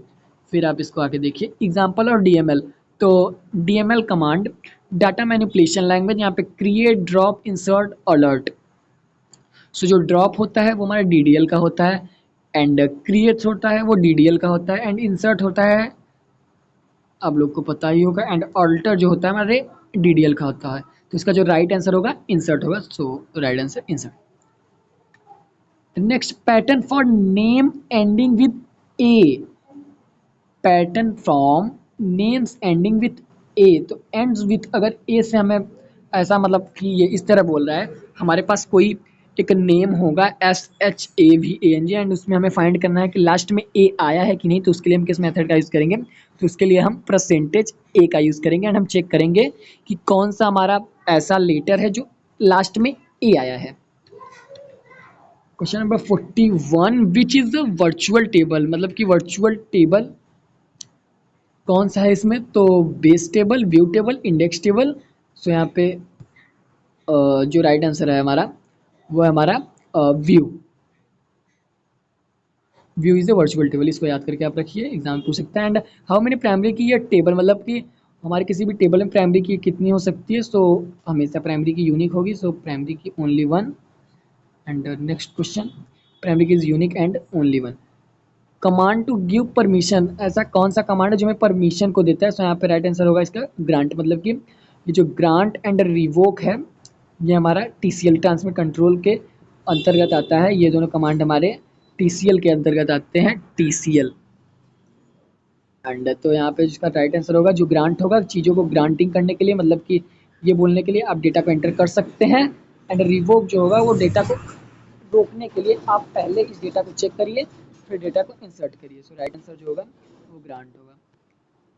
फिर आप इसको आके देखिए। एग्जांपल ऑफ DML, तो DML command data manipulation language, यहाँ पे क्रिएट, ड्रॉप, इंसर्ट, अलर्ट। सो जो ड्रॉप होता है वो हमारा DDL का होता है, एंड क्रिएट होता है वो DDL का होता है, एंड इंसर्ट होता है आप लोग को पता ही होगा। एंड अल्टर जो होता है हमारे DDL का होता है। तो इसका जो राइट आंसर होगा इंसर्ट होगा। So right answer insert. Next, pattern for name ending with A. Pattern from names ending with A. तो एंड्स विथ अगर ए से हमें ऐसा मतलब कि ये इस तरह बोल रहा है, हमारे पास कोई एक नेम होगा SHAVANG एंड उसमें हमें फाइंड करना है कि लास्ट में ए आया है कि नहीं। तो उसके लिए हम किस मेथड का यूज़ करेंगे? तो उसके लिए हम परसेंटेज ए का यूज़ करेंगे एंड हम चेक करेंगे कि कौन सा हमारा ऐसा लेटर है जो लास्ट में ए आया है। Question number 41, which is the virtual table, मतलब कि वर्चुअल टेबल कौन सा है इसमें? तो base table, view table, index table. So यहाँ पे जो राइट आंसर है हमारा वो है हमारा view. View is a virtual table, इसको याद करके आप रखिए, एग्जाम पूछ सकता है। एंड हाउ मेनी प्राइमरी की ये टेबल, मतलब कि हमारे किसी भी टेबल में प्राइमरी की कितनी हो सकती है? सो हमेशा प्राइमरी की यूनिक होगी। So primary key only one. And next question, primary key is unique and only one. Command to give permission, ऐसा कौन सा कमांड है जो हमें परमिशन को देता है? सो यहाँ पे राइट आंसर होगा इसका ग्रांट। मतलब कि ये जो ग्रांट एंड रिवोक है ये हमारा TCL ट्रांसमिट कंट्रोल के अंतर्गत आता है। ये दोनों कमांड हमारे TCL के अंतर्गत आते हैं, TCL। एंड तो यहाँ पे जिसका राइट आंसर होगा जो ग्रांट होगा, चीज़ों को ग्रांटिंग करने के लिए, मतलब कि ये बोलने के लिए आप डेटा को एंटर कर सकते हैं। एंड रिवोक जो होगा वो डेटा को रोकने के लिए आप पहले इस डेटा को चेक करिए फिर डेटा को इंसर्ट करिए। सो राइट आंसर जो होगा वो ग्रांट होगा।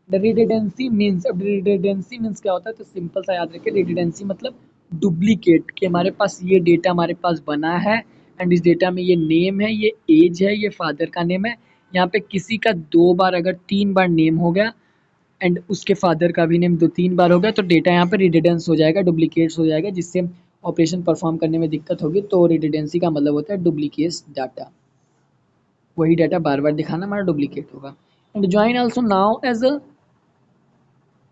द रिडंडेंसी मीन्स, अब रिडंडेंसी मीन्स क्या होता है? तो सिंपल सा याद रखिए, रिडंडेंसी मतलब डुप्लीकेट, कि हमारे पास ये डेटा हमारे पास बना है एंड इस डेटा में ये नेम है, ये एज है, ये फादर का नेम है। यहाँ पे किसी का 2 बार अगर 3 बार नेम हो गया एंड उसके फादर का भी नेम 2-3 बार हो गया तो डेटा यहाँ पे रिडंडेंस हो जाएगा, डुप्लीकेट्स हो जाएगा, जिससे ऑपरेशन परफॉर्म करने में दिक्कत होगी। तो रिडंडेंसी का मतलब होता है डुप्लीकेट्स डाटा, वही डाटा बार बार दिखाना हमारा डुप्लीकेट होगा। And join also now as a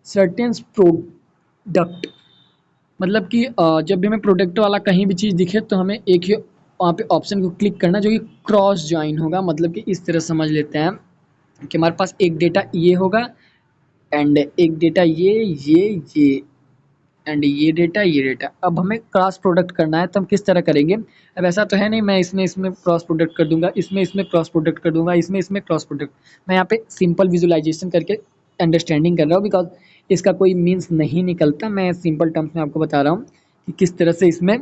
certain product, मतलब कि जब भी हमें प्रोडक्ट वाला कहीं भी चीज़ दिखे तो हमें एक ही वहाँ पे ऑप्शन को क्लिक करना जो कि क्रॉस ज्वाइन होगा। मतलब कि इस तरह समझ लेते हैं कि हमारे पास एक डेटा ये होगा एंड एक डेटा ये एंड ये डेटा। अब हमें क्रॉस प्रोडक्ट करना है तो हम किस तरह करेंगे? अब ऐसा तो है नहीं मैं इसमें इसमें क्रॉस प्रोडक्ट कर दूंगा, इसमें इसमें क्रॉस प्रोडक्ट कर दूंगा, इसमें इसमें क्रॉस प्रोडक्ट। मैं यहाँ पे सिंपल विजुअलाइजेशन करके अंडरस्टैंडिंग कर रहा हूँ, बिकॉज इसका कोई मीन्स नहीं निकलता। मैं सिंपल टर्म्स में आपको बता रहा हूँ कि किस तरह से इसमें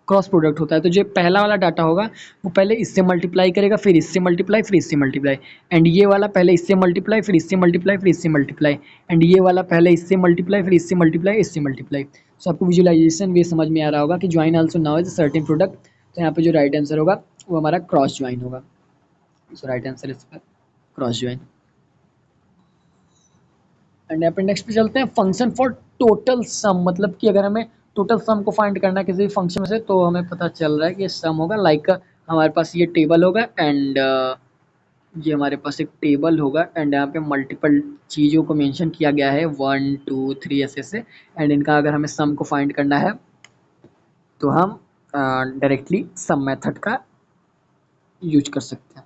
क्रॉस प्रोडक्ट होता है। तो जो पहला वाला डाटा होगा वो पहले इससे मल्टीप्लाई करेगा, फिर इससे मल्टीप्लाई, फिर इससे मल्टीप्लाई। एंड ये वाला पहले इससे मल्टीप्लाई, फिर इससे मल्टीप्लाई, फिर इससे मल्टीप्लाई। एंड ये वाला पहले इससे मल्टीप्लाई, फिर इससे मल्टीप्लाई, इससे मल्टीप्लाई। सो आपको विजुअलाइजेशन भी समझ में आ रहा होगा कि join also now is certain product. तो यहाँ पे जो राइट आंसर होगा वो हमारा क्रॉस ज्वाइन होगा। So right answer is cross join. And यहाँ पे नेक्स्ट पे चलते हैं, फंक्शन फॉर टोटल सम, मतलब कि अगर हमें टोटल सम को फाइंड करना है किसी भी फंक्शन से तो हमें पता चल रहा है कि सम होगा। लाइक हमारे पास ये टेबल होगा एंड ये हमारे पास एक टेबल होगा एंड यहाँ पे मल्टीपल चीज़ों को मेंशन किया गया है 1 2 3 ऐसे। एंड इनका अगर हमें सम को फाइंड करना है तो हम डायरेक्टली सम मेथड का यूज कर सकते हैं।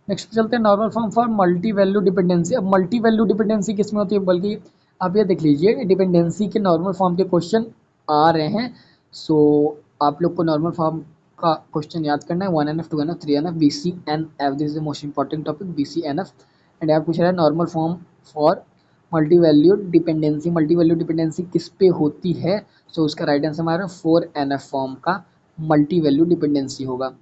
नेक्स्ट चलते हैं, normal form for multi value dependency. अब मल्टी वैल्यू डिपेंडेंसी किसमें होती है? बल्कि आप ये देख लीजिए, डिपेंडेंसी के नॉर्मल फॉर्म के क्वेश्चन आ रहे हैं। सो आप लोग को नॉर्मल फॉर्म का क्वेश्चन याद करना है, 1NF 2NF 3NF BCNF, this is the most important topic, BCNF। And आप पूछ रहा है normal form for multi value dependency. Multi value dependency किस पे होती है? सो उसका राइट आंसर हमारा 4NF फॉर्म का मल्टी वैल्यू डिपेंडेंसी होगा।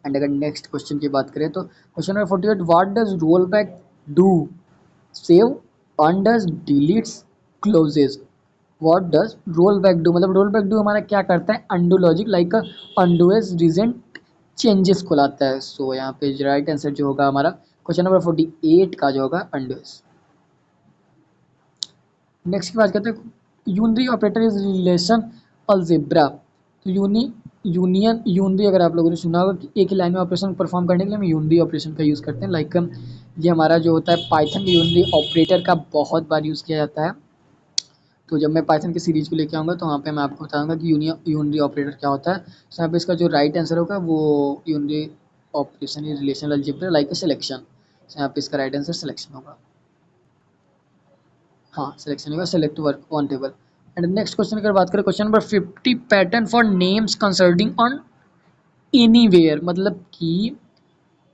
एंड अगर नेक्स्ट क्वेश्चन की बात करें तो question number 48, what does roll back do? Save, undoes, deletes, closes. What does roll back do, मतलब रोल बैक डू हमारा क्या करता है? Undo logic, like undoes recent changes को लाता है। सो यहाँ पे राइट आंसर जो होगा हमारा क्वेश्चन नंबर 48 का जो होगा अंडूएज। नेक्स्ट की बात करते हैं, unary operator is relation algebra. तो यूनरी अगर आप लोगों ने सुना होगा कि एक ही लाइन में ऑपरेशन परफॉर्म करने के लिए हम यूनरी ऑपरेशन का यूज़ करते हैं। लाइक ये हमारा जो होता है पाइथन में यूनरी ऑपरेटर का बहुत बार यूज़ किया जाता है। तो जब मैं पाइथन की सीरीज को लेके आऊँगा तो वहाँ पे मैं आपको बताऊँगा कि यूनरी ऑपरेटर क्या होता है। तो यहाँ पे इसका जो राइट आंसर होगा वो unary operation in relational algebra like a selection. यहाँ पे इसका राइट आंसर सिलेक्शन होगा। हाँ, सिलेक्शन होगा, select work on table. And next question अगर बात करें, question number 50, pattern for names containing on anywhere, मतलब कि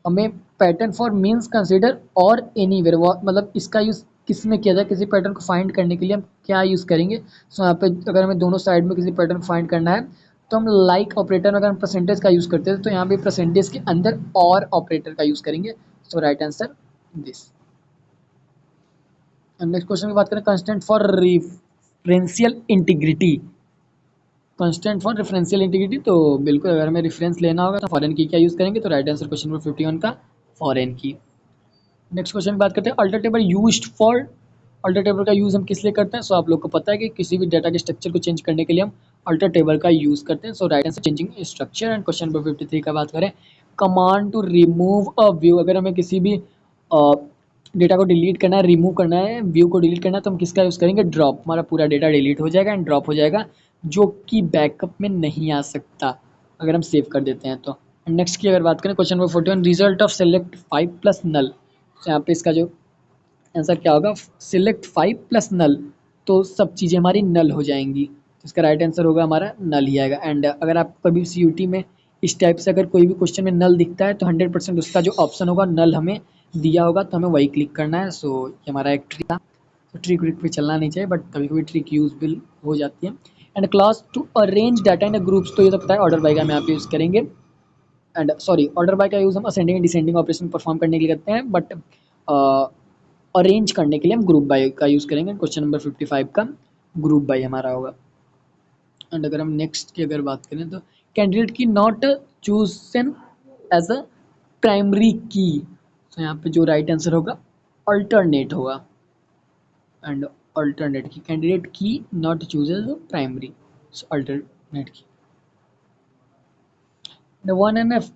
हमें पैटर्न फॉर मीन्स कंसिडर और एनीवेयर, मतलब इसका यूज़ किस में किया जाए, किसी पैटर्न को फाइंड करने के लिए हम क्या यूज़ करेंगे। सो यहाँ पे अगर हमें दोनों साइड में किसी पैटर्न को फाइंड करना है तो हम लाइक ऑपरेटर, अगर हम परसेंटेज का यूज़ करते हैं तो यहाँ पे परसेंटेज के अंदर और ऑपरेटर का यूज़ करेंगे। So right answer this. Next question की बात करें, constant for referential integrity, constant for referential integrity, तो बिल्कुल अगर हमें रेफरेंस लेना होगा तो फॉरेन की क्या यूज़ करेंगे, तो राइट आंसर क्वेश्चन नंबर 51 का फॉरेन की। नेक्स्ट क्वेश्चन की बात करते हैं, alter table used for, alter table का यूज़ हम किस लिए करते हैं। सो आप लोग को पता है कि किसी भी डाटा के स्ट्रक्चर को चेंज करने के लिए हम अल्टर टेबल का यूज़ करते हैं। So right answer changing structure. And question number 53 का बात करें, command to remove a view, अगर हमें किसी भी डेटा को डिलीट करना है, रिमूव करना है, व्यू को डिलीट करना है, तो हम किसका यूज़ करेंगे, ड्रॉप। हमारा पूरा डेटा डिलीट हो जाएगा एंड ड्रॉप हो जाएगा, जो कि बैकअप में नहीं आ सकता अगर हम सेव कर देते हैं तो। नेक्स्ट की अगर बात करें, question number 41, result of select 5 plus null. तो यहाँ पे इसका जो आंसर क्या होगा, सिलेक्ट 5 प्लस नल, तो सब चीज़ें हमारी नल हो जाएंगी, तो इसका राइट आंसर होगा हमारा नल ही आएगा। एंड अगर आप कभी CUT में इस टाइप से अगर कोई भी क्वेश्चन में नल दिखता है तो 100% उसका जो ऑप्शन होगा नल हमें दिया होगा, तो हमें वही क्लिक करना है। सो ये हमारा एक ट्रिक था, तो ट्रिक व्रिक पे चलना नहीं चाहिए, बट कभी कभी ट्रिक यूजफुल हो जाती है। And class to arrange data in groups, तो ये तो पता है ऑर्डर बाय का हम यहाँ पे यूज़ करेंगे। एंड सॉरी, ऑर्डर बाय का यूज़ हम ascending and descending operation perform करने के लिए करते हैं, बट अरेंज करने के लिए हम ग्रुप बाय का यूज़ करेंगे। क्वेश्चन नंबर 55 का ग्रुप बाय हमारा होगा। एंड अगर हम नेक्स्ट की अगर बात करें, तो candidate key not chosen as a primary key, तो यहाँ पे जो राइट आंसर होगा अल्टरनेट होगा। And alternate key, candidate key not choose as primary, alternate key. 1NF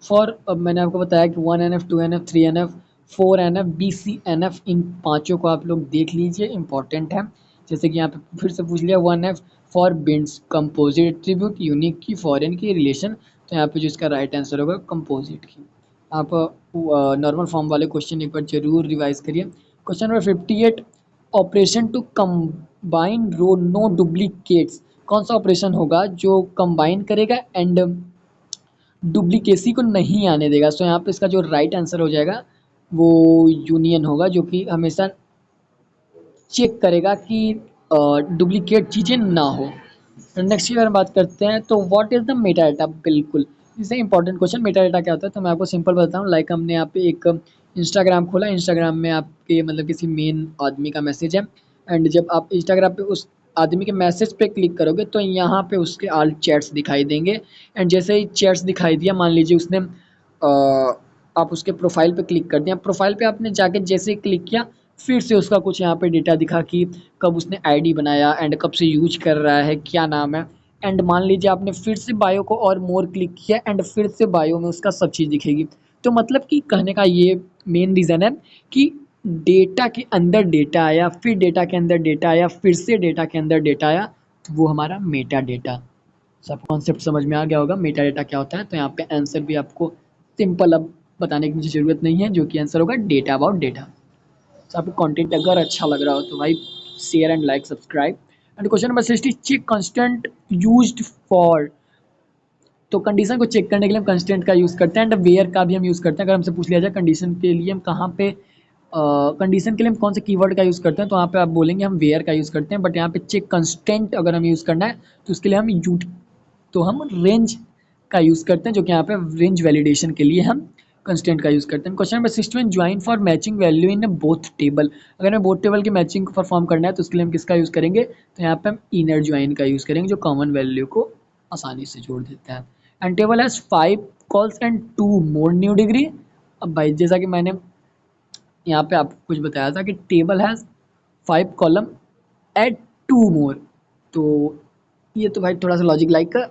for, अब मैंने आपको बताया कि 1NF 2NF 3NF 4NF BCNF, इन पांचों को आप लोग देख लीजिए, इंपॉर्टेंट है। जैसे कि यहाँ पे फिर से पूछ लिया, 1F for beans, composite attribute, unique की, फॉरेन की, रिलेशन, तो यहाँ पे जो इसका राइट आंसर होगा कंपोजिट की। आप नॉर्मल फॉर्म वाले क्वेश्चन एक बार जरूर रिवाइज करिए। Question number 58, operation to combine row no duplicates, कौन सा ऑपरेशन होगा जो कंबाइन करेगा एंड डुप्लीकेसी को नहीं आने देगा। सो यहाँ पे इसका जो राइट आंसर हो जाएगा वो यूनियन होगा, जो कि हमेशा चेक करेगा कि डुप्लीकेट चीज़ें ना हो। नेक्स्ट की अगर बात करते हैं, तो what is the Meta data, बिल्कुल इससे इंपॉर्टेंट क्वेश्चन, मेटा डाटा क्या होता है, तो मैं आपको सिंपल बताऊँ। लाइक हमने यहाँ पे एक इंस्टाग्राम खोला, इंस्टाग्राम में आपके मतलब किसी मेन आदमी का मैसेज है, एंड जब आप इंस्टाग्राम पे उस आदमी के मैसेज पे क्लिक करोगे तो यहाँ पे उसके ऑल चैट्स दिखाई देंगे। एंड जैसे ही चैट्स दिखाई दिया, मान लीजिए उसने आप उसके प्रोफाइल पे क्लिक कर दिया, प्रोफाइल पे आपने जाके जैसे ही क्लिक किया, फिर से उसका कुछ यहाँ पे डेटा दिखा कि कब उसने आईडी बनाया एंड कब से यूज कर रहा है, क्या नाम है। एंड मान लीजिए आपने फिर से बायो को और मोर क्लिक किया एंड फिर से बायो में उसका सब चीज़ दिखेगी। तो मतलब कि कहने का ये मेन रीज़न है कि डेटा के अंदर डेटा आया, फिर डेटा के अंदर डेटा आया, फिर से डेटा के अंदर डेटा आया, तो वो हमारा मेटा डेटा। सब कॉन्सेप्ट समझ में आ गया होगा मेटा डेटा क्या होता है। तो यहाँ पे आंसर भी आपको सिंपल अब बताने की मुझे ज़रूरत नहीं है, जो कि आंसर होगा डेटा अबाउट डेटा। तो आपको कंटेंट अगर अच्छा लग रहा हो तो भाई share and like subscribe. And question number 60, check constant used for, तो कंडीशन को चेक करने के लिए हम कंस्टेंट का यूज़ करते हैं एंड वेयर का भी हम यूज़ करते हैं। अगर हमसे पूछ लिया जाए कंडीशन के लिए हम कहाँ पे कंडीशन के लिए हम कौन से कीवर्ड का यूज़ करते हैं, तो वहाँ पे आप बोलेंगे हम वेयर का यूज़ करते हैं। बट यहाँ पे चेक कंस्टेंट अगर हम यूज़ करना है तो उसके लिए हम रेंज का यूज़ करते हैं, जो कि यहाँ पे रेंज वैलिडेशन के लिए हम कंस्टेंट का यूज़ करते हैं। Question number 61, join for matching value in both table, अगर हमें बोथ टेबल की मैचिंग को परफॉर्म करना है तो उसके लिए हम किसका यूज़ करेंगे, तो यहाँ पे हम इनर ज्वाइन का यूज़ करेंगे, जो कॉमन वैल्यू को आसानी से जोड़ देता है। And table has 5 calls and 2 more new degree. अब भाई जैसा कि मैंने यहाँ पे आपको कुछ बताया था कि टेबल हैज़ 5 कॉलम एड 2 मोर, तो ये तो भाई थोड़ा सा लॉजिक लाइक का,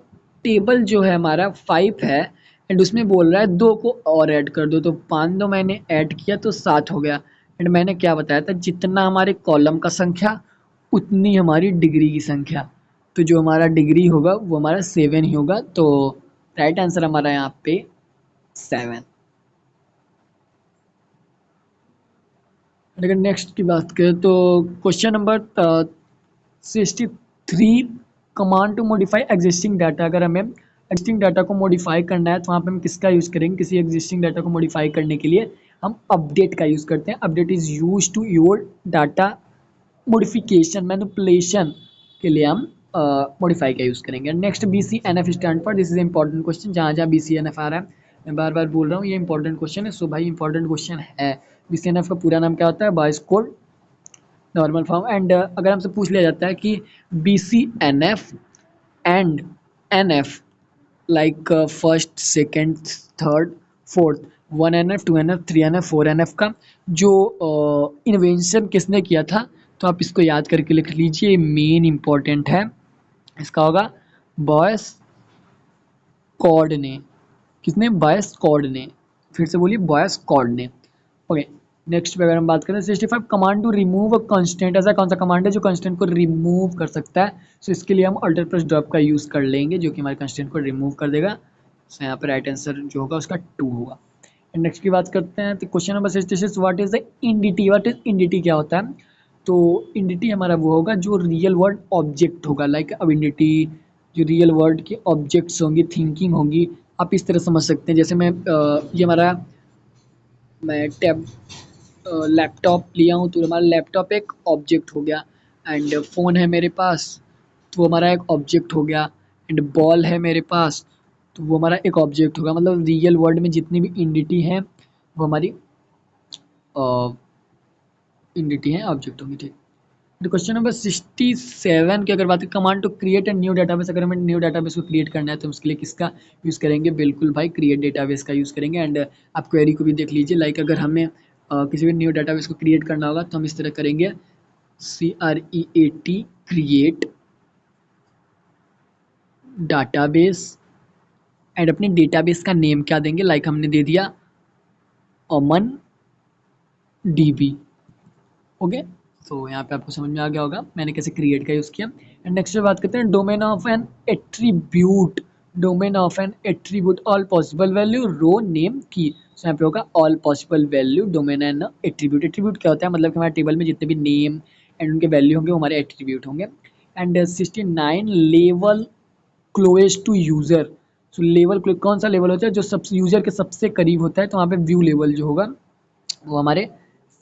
टेबल जो है हमारा 5 है एंड उसमें बोल रहा है 2 को और ऐड कर दो, तो 5 2 मैंने ऐड किया तो 7 हो गया। एंड मैंने क्या बताया था, जितना हमारे कॉलम का संख्या उतनी हमारी डिग्री की संख्या, तो जो हमारा डिग्री होगा वो हमारा 7 ही होगा। तो राइट आंसर हमारा यहाँ पे 7। अगर नेक्स्ट की बात करें तो question number 63, command to modify existing data. अगर हमें एग्जिस्टिंग डाटा को मॉडिफाई करना है तो वहाँ पे हम किसका यूज़ करेंगे? किसी एग्जिस्टिंग डाटा को मॉडिफाई करने के लिए हम अपडेट का यूज़ करते हैं। Update is use to your data modification manipulation के लिए हम मॉडिफाई का यूज़ करेंगे। Next BCNF stand for, this is important question. जहाँ जहाँ BCNF आ रहा है मैं बार बार बोल रहा हूँ ये इंपॉर्टेंट क्वेश्चन है। सो भाई इंपॉर्टेंट क्वेश्चन है। BCNF का पूरा नाम क्या होता है? Boys code normal form. And अगर हमसे पूछ लिया जाता है कि BCNF and NF like first second third fourth, 1NF 2NF 3NF 4NF का जो इन्वेंशन किसने किया था, तो आप इसको याद करके लिख लीजिए, मेन इंपॉर्टेंट है। इसका होगा बॉयस कॉर्ड ने। किसने? बॉयस कॉर्ड ने। फिर से बोलिए, बॉयस कॉर्ड ने। ओके, नेक्स्ट पे अगर हम बात करें 65, command to remove a constant. ऐसा कौन सा कमांड है जो कंस्टेंट को रिमूव कर सकता है? सो इसके लिए हम अल्टर प्लस ड्रॉप का यूज़ कर लेंगे जो कि हमारे कंस्टेंट को रिमूव कर देगा। सो यहाँ पर राइट आंसर जो होगा उसका 2 होगा। नेक्स्ट की बात करते हैं तो question number 66, what is the entity. What is entity, क्या होता है? तो इंडिटी हमारा वो होगा जो रियल वर्ड ऑब्जेक्ट होगा। लाइक अब इंडिटी जो रियल वर्ड के ऑब्जेक्ट्स होंगी, थिंकिंग होगी, आप इस तरह समझ सकते हैं। जैसे मैं ये हमारा मैं टैब लैपटॉप लिया हूँ तो हमारा लैपटॉप एक ऑब्जेक्ट हो गया। एंड फ़ोन है मेरे पास तो वो हमारा एक ऑब्जेक्ट हो गया। एंड बॉल है मेरे पास तो वो हमारा एक ऑब्जेक्ट होगा। मतलब रियल वर्ल्ड में जितनी भी इंडिटी हैं वो हमारी इंडिटी हैं, ऑब्जेक्ट होंगी। ठीक। तो क्वेश्चन नंबर 67 की अगर बात करें, command to create a new database. अगर हमें न्यू डाटाबेस को क्रिएट करना है तो उसके लिए किसका यूज़ करेंगे? बिल्कुल भाई, क्रिएट डेटाबेस का यूज़ करेंगे। एंड आप क्वेरी को भी देख लीजिए। लाइक अगर हमें किसी भी न्यू डाटाबेस को क्रिएट करना होगा तो हम इस तरह करेंगे, CREAT क्रिएट डाटाबेस। एंड अपने डेटाबेस का नेम क्या देंगे? लाइक हमने दे दिया अमन DB। ओके, तो यहाँ पे आपको समझ में आ गया होगा मैंने कैसे क्रिएट का यूज़ किया। एंड नेक्स्ट बात करते हैं domain of an attribute. Domain of an attribute, all possible value row name की। तो यहाँ पे होगा all possible value domain and attribute. Attribute क्या होता है? मतलब कि हमारे टेबल में जितने भी नेम एंड उनके वैल्यू होंगे वो हमारे एट्रीब्यूट होंगे। And 69, level closest to user. So level कौन सा लेवल होता है? जो सब यूज़र के सबसे करीब होता है। तो वहाँ पे व्यू लेवल जो होगा वो हमारे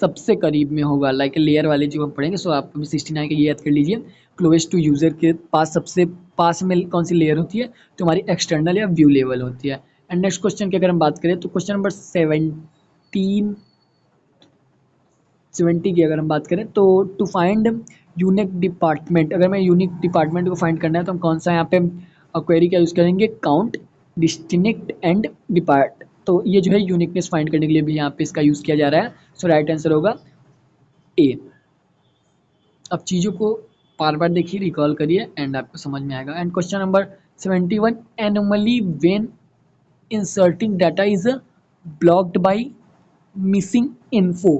सबसे करीब में होगा। लाइक लेयर वाले जो हम पढ़ेंगे। सो आप अभी 69 का ये याद कर लीजिए, क्लोजेस्ट टू यूज़र के पास सबसे पास में कौन सी लेयर होती है? तो हमारी एक्सटर्नल या व्यू लेवल होती है। एंड नेक्स्ट क्वेश्चन की अगर हम बात करें तो क्वेश्चन नंबर 70 की अगर हम बात करें तो टू फाइंड यूनिक डिपार्टमेंट। अगर मैं यूनिक डिपार्टमेंट को फाइंड करना है तो हम कौन सा यहाँ पे क्वेरी का यूज़ करेंगे? Count distinct and depart. तो ये जो है यूनिकनेस फाइंड करने के लिए भी यहाँ पे इसका यूज़ किया जा रहा है। सो राइट आंसर होगा ए। अब चीज़ों को बार बार देखिए, रिकॉल करिए एंड आपको समझ में आएगा। And question number 71, anomaly when inserting data is blocked by missing info.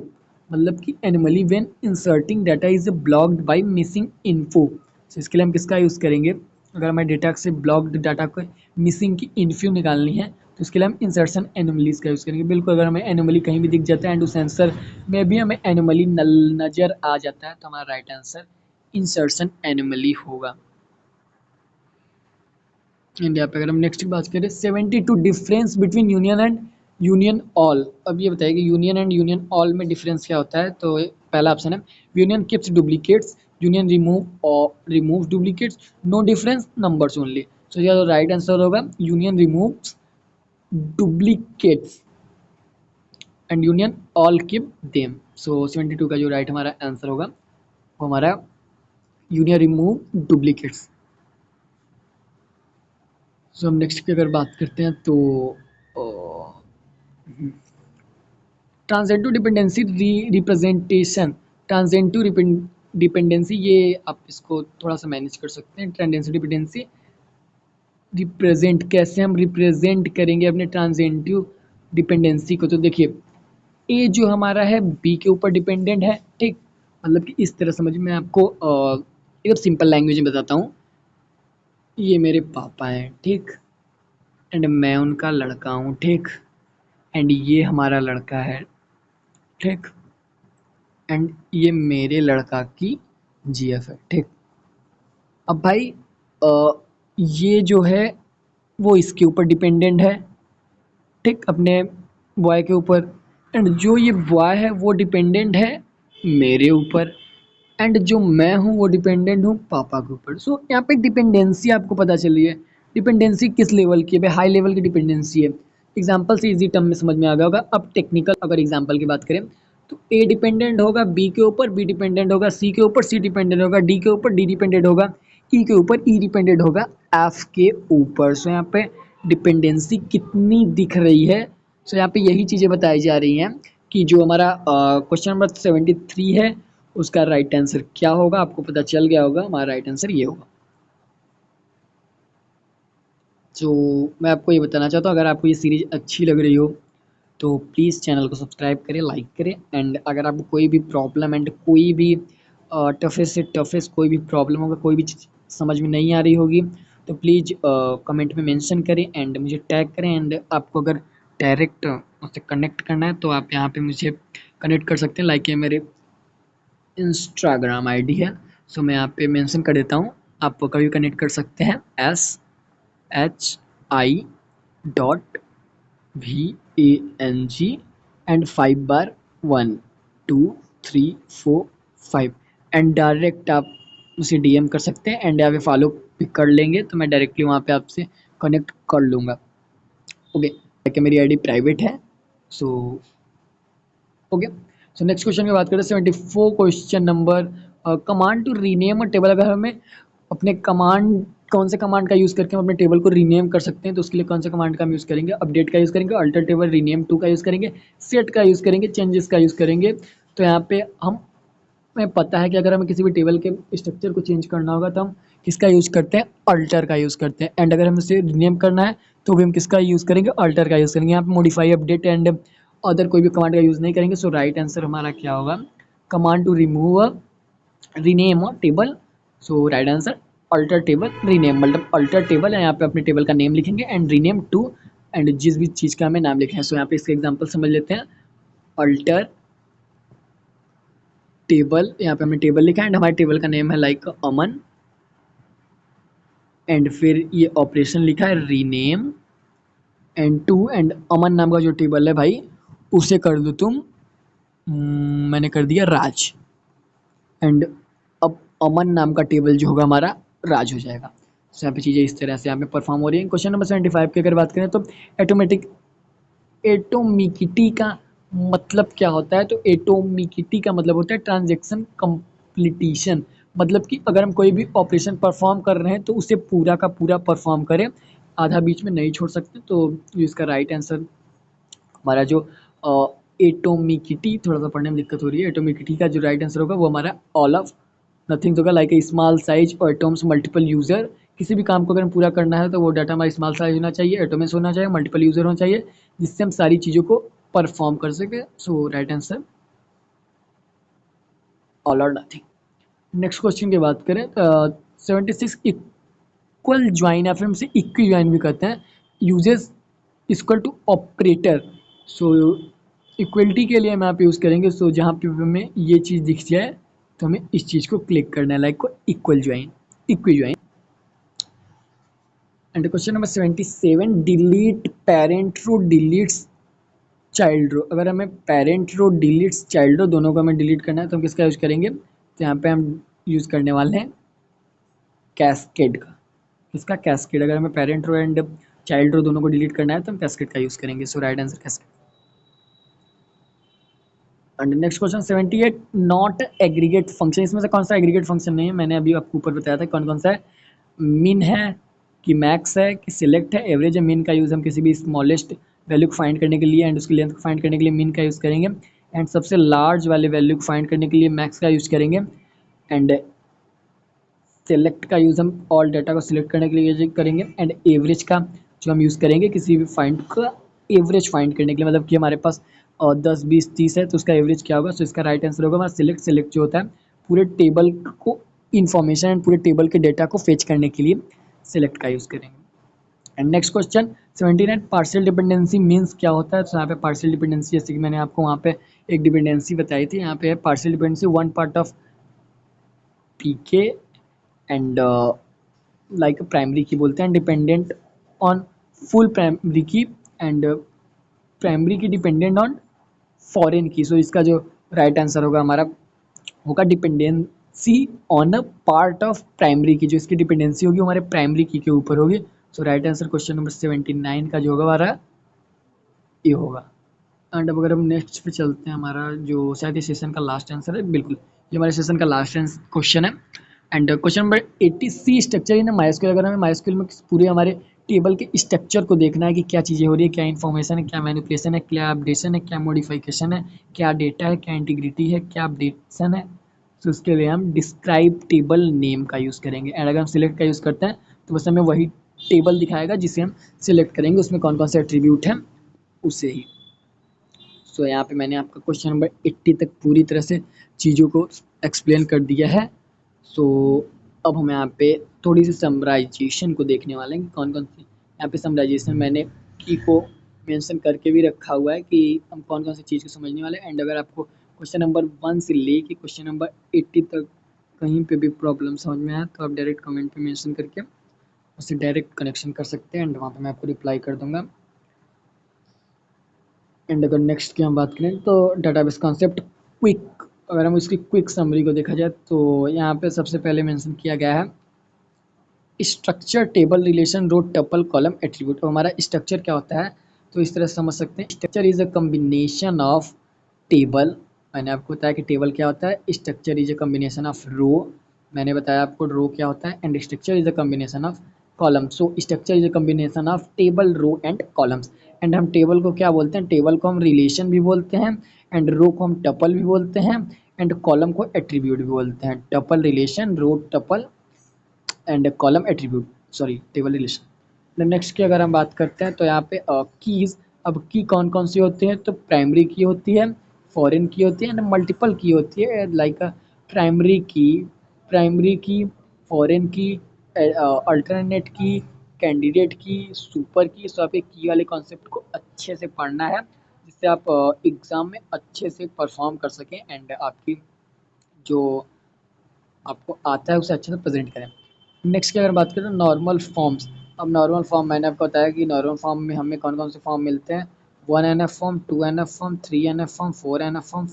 मतलब कि anomaly when inserting data is blocked by missing info. तो इसके लिए हम किसका यूज़ करेंगे? अगर हमारे डेटा से ब्लॉक्ड डाटा को मिसिंग की इन्फो निकालनी है तो इसके लिए हम इंसर्शन एनोमलीज का यूज़ करेंगे। बिल्कुल, अगर हमें एनोमली कहीं भी दिख जाता है एंड उस आंसर में भी हमें एनोमली नज़र आ जाता है तो हमारा राइट आंसर इंसर्शन एनोमली होगा। एंड यहाँ पे अगर हम नेक्स्ट की बात करें 72, difference between union and union all. अब ये बताइए कि यूनियन एंड यूनियन ऑल में डिफरेंस क्या होता है? तो पहला ऑप्शन है union keeps duplicates, union remove duplicates, no difference, numbers only. So ये राइट आंसर होगा union removes duplicates and union all keep them. So 72 का जो राइट हमारा आंसर होगा वो हमारा यूनियन रिमूव डुप्लीकेट्स। सो हम नेक्स्ट की अगर बात करते हैं तो ट्रांजेंटिव डिपेंडेंसी रिप्रेजेंटेशन। ट्रांजेंटिव डिपेंडेंसी, ये आप इसको थोड़ा सा मैनेज कर सकते हैं। ट्रांजेंटिव डिपेंडेंसी रिप्रेजेंट, कैसे हम रिप्रेजेंट करेंगे अपने ट्रांजेंटिव डिपेंडेंसी को? तो देखिए, ए जो हमारा है बी के ऊपर डिपेंडेंट है। ठीक, मतलब कि इस तरह समझ मैं आपको एकदम सिंपल लैंग्वेज में बताता हूँ। ये मेरे पापा हैं, ठीक, एंड मैं उनका लड़का हूँ, ठीक। एंड ये हमारा लड़का है, ठीक। एंड ये मेरे लड़का की जीएफ है, ठीक। अब भाई ये जो है वो इसके ऊपर डिपेंडेंट है, ठीक, अपने बॉय के ऊपर। एंड जो ये बॉय है वो डिपेंडेंट है मेरे ऊपर। एंड जो मैं हूँ वो डिपेंडेंट हूँ पापा के ऊपर। सो यहाँ पे डिपेंडेंसी आपको पता चली है। डिपेंडेंसी किस लेवल की है भाई? हाई लेवल की डिपेंडेंसी है। एग्जाम्पल से इजी टर्म में समझ में आ गया होगा। अब टेक्निकल अगर एग्जाम्पल की बात करें तो ए डिपेंडेंट होगा बी के ऊपर, बी डिपेंडेंट होगा सी के ऊपर, सी डिपेंडेंट होगा डी के ऊपर, डी डिपेंडेंट होगा ई के ऊपर, ई डिपेंडेंट होगा एफ के ऊपर। सो यहाँ पे डिपेंडेंसी कितनी दिख रही है? सो यहाँ पे यही चीज़ें बताई जा रही हैं कि जो हमारा क्वेश्चन नंबर 73 है उसका राइट आंसर क्या होगा। आपको पता चल गया होगा, हमारा राइट आंसर ये होगा। तो मैं आपको ये बताना चाहता हूँ, अगर आपको ये सीरीज अच्छी लग रही हो तो प्लीज़ चैनल को सब्सक्राइब करें, लाइक करें। एंड अगर आपको कोई भी प्रॉब्लम एंड कोई भी टफेस्ट से टफेस्ट कोई भी प्रॉब्लम होगा, कोई भी चीज़ समझ में नहीं आ रही होगी तो प्लीज़ कमेंट में मेंशन करें एंड मुझे टैग करें। एंड आपको अगर डायरेक्ट मुझसे कनेक्ट करना है तो आप यहाँ पे मुझे कनेक्ट कर सकते हैं। लाइक ये मेरे इंस्टाग्राम आईडी है, सो मैं यहाँ पे मेंशन कर देता हूँ। आप कभी कनेक्ट कर सकते हैं SHI.VANG and 5 bar 1 2 3 4 5 and direct आप मुझे डीएम कर सकते हैं। एंड यहाँ पे फॉलो भी कर लेंगे तो मैं डायरेक्टली वहाँ पे आपसे कनेक्ट कर लूँगा। ओके, कि मेरी आईडी प्राइवेट है। So okay, so next question की बात करें 74 question number. Command to rename a table. अगर हमें अपने कमांड, कौन से कमांड का यूज़ करके हम अपने टेबल को रीनेम कर सकते हैं तो उसके लिए कौन से कमांड का हम यूज़ करेंगे? अपडेट का यूज़ करेंगे, अल्टर टेबल, रीनेम टू का यूज़ करेंगे, सेट का यूज़ करेंगे, चेंजेस का यूज़ करेंगे। तो यहाँ पे हमें पता है कि अगर हमें किसी भी टेबल के स्ट्रक्चर को चेंज करना होगा तो हम किसका यूज़ करते हैं? अल्टर का यूज़ करते हैं। एंड अगर हमें उसे रीनेम करना है तो भी हम किसका यूज़ करेंगे? अल्टर का यूज़ करेंगे। यहाँ पे मॉडिफाई, अपडेट एंड अदर कोई भी कमांड का यूज़ नहीं करेंगे। सो राइट आंसर हमारा क्या होगा? Command to remove a rename a table. So right answer alter table rename. मतलब अल्टर टेबल है, यहाँ पे अपने टेबल का नेम लिखेंगे एंड रीनेम टू एंड जिस भी चीज़ का हमें नाम लिखना है। सो यहाँ पे इसका एग्जांपल समझ लेते हैं। अल्टर टेबल, यहाँ पे हमने टेबल लिखा है एंड हमारे टेबल का नेम है लाइक अमन। एंड फिर ये ऑपरेशन लिखा है रीनेम एंड टू एंड अमन नाम का जो टेबल है भाई उसे कर दो तुम मैंने कर दिया राज। एंड अब अमन नाम का टेबल जो होगा हमारा राज हो जाएगा। सो यहाँ पे चीज़ें इस तरह से यहाँ पे परफॉर्म हो रही हैं। क्वेश्चन नंबर 75 की अगर बात करें तो एटोमेटिक एटोमिकिटी का मतलब क्या होता है? तो एटोमिकिटी का मतलब होता है ट्रांजैक्शन कंप्लीटिशन। मतलब कि अगर हम कोई भी ऑपरेशन परफॉर्म कर रहे हैं तो उसे पूरा का पूरा परफॉर्म करें, आधा बीच में नहीं छोड़ सकते। तो इसका राइट आंसर हमारा जो एटोमिकिटी, थोड़ा सा पढ़ने में दिक्कत हो रही है, एटोमिकिटी का जो राइट आंसर होगा वो हमारा ऑल ऑफ नथिंग होगा। लाइक ए स्मॉल साइज और एटम्स मल्टीपल यूजर। किसी भी काम को अगर हम पूरा करना है तो वो डाटा हमारा स्मॉल साइज होना चाहिए, एटोम्स होना चाहिए, मल्टीपल यूजर होना चाहिए, जिससे हम सारी चीज़ों को परफॉर्म कर सके। सो राइट आंसर ऑल और नथिंग। नेक्स्ट क्वेश्चन की बात करें 76 इक्वल ज्वाइन या फिर हम इसे इक्वी ज्वाइन भी कहते हैं, uses equal to operator. So equality के लिए हम यहाँ पे यूज़ करेंगे। सो जहाँ पे हमें ये चीज़ दिख जाए तो हमें इस चीज़ को क्लिक करना है, लाइक को equal join, equi join. And question number 77 delete parent row deletes child row. अगर हमें parent row deletes child row दोनों को हमें डिलीट करना है तो हम किसका यूज़ करेंगे? तो यहाँ पे हम यूज़ करने वाले हैं कैस्केड का। किसका? कैस्केड। अगर हमें parent row and child row दोनों को डिलीट करना है तो हम कैस्केड का यूज़ करेंगे। So right answer cascade. And next question 78 not aggregate function. इसमें से कौन सा एग्रीगेट फंक्शन नहीं है? मैंने अभी आपको ऊपर बताया था कौन कौन सा है। मिन है कि मैक्स है कि सिलेक्ट है, एवरेज है। मिन का यूज़ हम किसी भी स्मॉलेस्ट वैल्यू को फाइंड करने के लिए एंड उसकी लेंथ को फाइंड करने के लिए मिन का यूज़ करेंगे। एंड सबसे लार्ज वाले वैल्यू को फाइंड करने के लिए मैक्स का यूज़ करेंगे। एंड सेलेक्ट का यूज़ हम ऑल डाटा को सिलेक्ट करने के लिए करेंगे। एंड एवरेज का जो हम यूज़ करेंगे किसी भी फाइंड का एवरेज फाइंड करने के लिए, मतलब कि हमारे पास 10 20 30 है तो उसका एवरेज क्या होगा? सो इसका राइट आंसर होगा हमारा सिलेक्ट। सिलेक्ट जो होता है पूरे टेबल को इन्फॉर्मेशन एंड पूरे टेबल के डेटा को फेच करने के लिए सिलेक्ट का यूज़ करेंगे। And next question 79 partial dependency means क्या होता है। तो यहाँ पे पार्शियल डिपेंडेंसी जैसे कि मैंने आपको वहाँ पे एक डिपेंडेंसी बताई थी, यहाँ पे है partial dependency one part of PK and like primary key बोलते हैं, dependent on full primary key and primary key dependent on foreign key. So इसका जो राइट आंसर होगा हमारा होगा dependency on a part of primary key, जो इसकी dependency होगी हमारे प्राइमरी की के ऊपर होगी। सो राइट आंसर क्वेश्चन नंबर 79 का जो होगा हमारा ये होगा। एंड अब अगर हम नेक्स्ट पे चलते हैं, हमारा जो शायद ये सेशन का लास्ट आंसर है, बिल्कुल ये हमारे सेशन का लास्ट क्वेश्चन है। And question number 80 structure in MySQL. अगर हमें माइस्क्यूल में पूरे हमारे टेबल के स्ट्रक्चर को देखना है कि क्या चीज़ें हो रही है, क्या इन्फॉर्मेशन है, क्या मैनिपुलेशन है, क्या अपडेशन है, क्या मॉडिफिकेशन है, क्या डेटा है, क्या इंटीग्रिटी है, क्या अपडेशन है। तो उसके लिए हम डिस्क्राइब टेबल नेम का यूज़ करेंगे। एंड अगर हम सिलेक्ट का यूज़ करते हैं तो बस हमें वही टेबल दिखाएगा जिसे हम सिलेक्ट करेंगे, उसमें कौन कौन से एट्रीब्यूट हैं उसे ही। सो यहाँ पे मैंने आपका क्वेश्चन नंबर 80 तक पूरी तरह से चीज़ों को एक्सप्लेन कर दिया है। सो अब हम यहाँ पे थोड़ी सी समराइजेशन को देखने वाले हैं कि कौन कौन सी यहाँ पे समराइजेशन मैंने की को मेंशन करके भी रखा हुआ है कि हम कौन कौन सी चीज़ को समझने वाले हैं। एंड अगर आपको क्वेश्चन नंबर 1 से लेके क्वेश्चन नंबर 80 तक कहीं पे भी प्रॉब्लम समझ में आया तो आप डायरेक्ट कमेंट पे मेंशन करके उससे डायरेक्ट कनेक्शन कर सकते हैं एंड वहाँ पे मैं आपको रिप्लाई कर दूंगा। एंड अगर नेक्स्ट की हम बात करें तो डाटाबेस कॉन्सेप्ट क्विक, अगर हम इसकी क्विक समरी को देखा जाए तो यहाँ पे सबसे पहले मेंशन किया गया है structure table relation row tuple column attribute. तो हमारा स्ट्रक्चर क्या होता है तो इस तरह से समझ सकते हैं, structure is a combination of table. मैंने आपको बताया कि टेबल क्या होता है, structure is a combination of row. मैंने बताया आपको रो क्या होता है and structure is a combination of column. So structure is a combination of table row and columns. And हम टेबल को क्या बोलते हैं, टेबल को हम रिलेशन भी बोलते हैं एंड रो को हम टपल भी बोलते हैं एंड कॉलम को एट्रीब्यूट भी बोलते हैं। Tuple relation, row tuple and column attribute, sorry table relation. Next की अगर हम बात करते हैं तो यहाँ पे कीज, अब की कौन कौन सी होती है तो प्राइमरी की होती है, फॉरेन की होती है एंड मल्टीपल की होती है। लाइक प्राइमरी की, फॉरेन की, अल्टरनेट की, कैंडिडेट की, सुपर की। सो आप की वाले कॉन्सेप्ट को अच्छे से पढ़ना है जिससे आप एग्ज़ाम में अच्छे से परफॉर्म कर सकें एंड आपकी जो आपको आता है उसे अच्छे से प्रेजेंट करें। नेक्स्ट की अगर बात करें नॉर्मल फॉर्म्स। अब नॉर्मल फॉर्म मैंने आपको बताया कि नॉर्मल फॉर्म में हमें कौन कौन से फॉर्म मिलते हैं, 1NF form, 2NF form, 3NF form, 4NF form,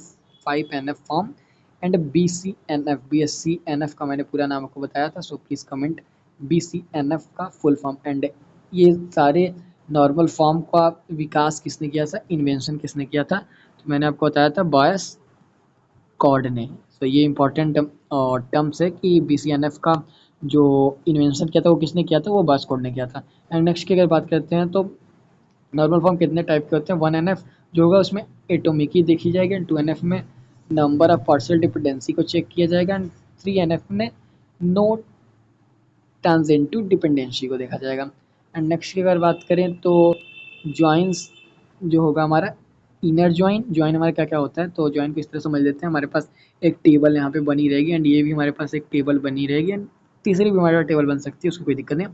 5NF form and BCNF। BSCNF का मैंने पूरा नाम आपको बताया था, सो प्लीज़ कमेंट BCNF का फुल फॉर्म। एंड ये सारे नॉर्मल फॉर्म का विकास किसने किया था, इन्वेंशन किसने किया था, तो मैंने आपको बताया था बॉयस कॉर्ड ने। तो ये इंपॉर्टेंट टर्म्स है कि BCNF का जो इन्वेंशन किया था वो किसने किया था, वो बॉयस कॉर्ड ने किया था। एंड नेक्स्ट की अगर बात करते हैं तो नॉर्मल फॉर्म कितने टाइप के होते हैं, 1NF जो होगा उसमें एटोमिक ही देखी जाएगी एंड 2NF में नंबर ऑफ पार्शियल डिपेंडेंसी को चेक किया जाएगा एंड 3NF में नो ट्रांजेंटिव डिपेंडेंसी को देखा जाएगा। एंड नेक्स्ट की अगर बात करें तो ज्वाइंस जो होगा हमारा इनर ज्वाइन। ज्वाइन हमारा क्या क्या होता है तो ज्वाइन को इस तरह समझ लेते हैं, हमारे पास एक टेबल यहाँ पे बनी रहेगी एंड ये भी हमारे पास एक टेबल बनी रहेगी एंड तीसरी भी हमारे पास टेबल बन सकती है, उसको कोई दिक्कत नहीं।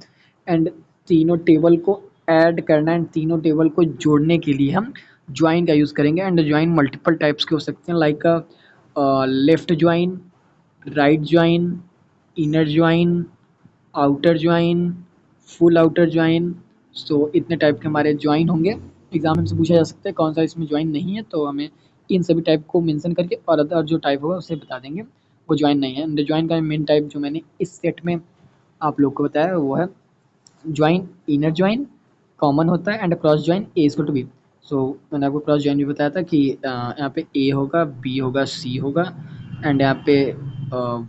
एंड तीनों टेबल को ऐड करना एंड तीनों टेबल को जोड़ने के लिए हम ज्वाइन का यूज़ करेंगे। एंड ज्वाइन मल्टीपल टाइप्स के हो सकते हैं, like left join, right join, inner join, outer join, full outer join. So इतने टाइप के हमारे ज्वाइन होंगे। एग्जाम में से पूछा जा सकता है कौन सा इसमें ज्वाइन नहीं है, तो हमें इन सभी टाइप को मेंशन करके और अदर जो टाइप होगा उसे बता देंगे वो ज्वाइन नहीं है। ज्वाइन का मेन टाइप जो मैंने इस सेट में आप लोग को बताया वो है ज्वाइन इनर ज्वाइन, कॉमन होता है and cross join A equal to B. So मैंने आपको क्रॉस ज्वाइन भी बताया था कि यहाँ पे ए होगा, बी होगा, सी होगा एंड यहाँ पे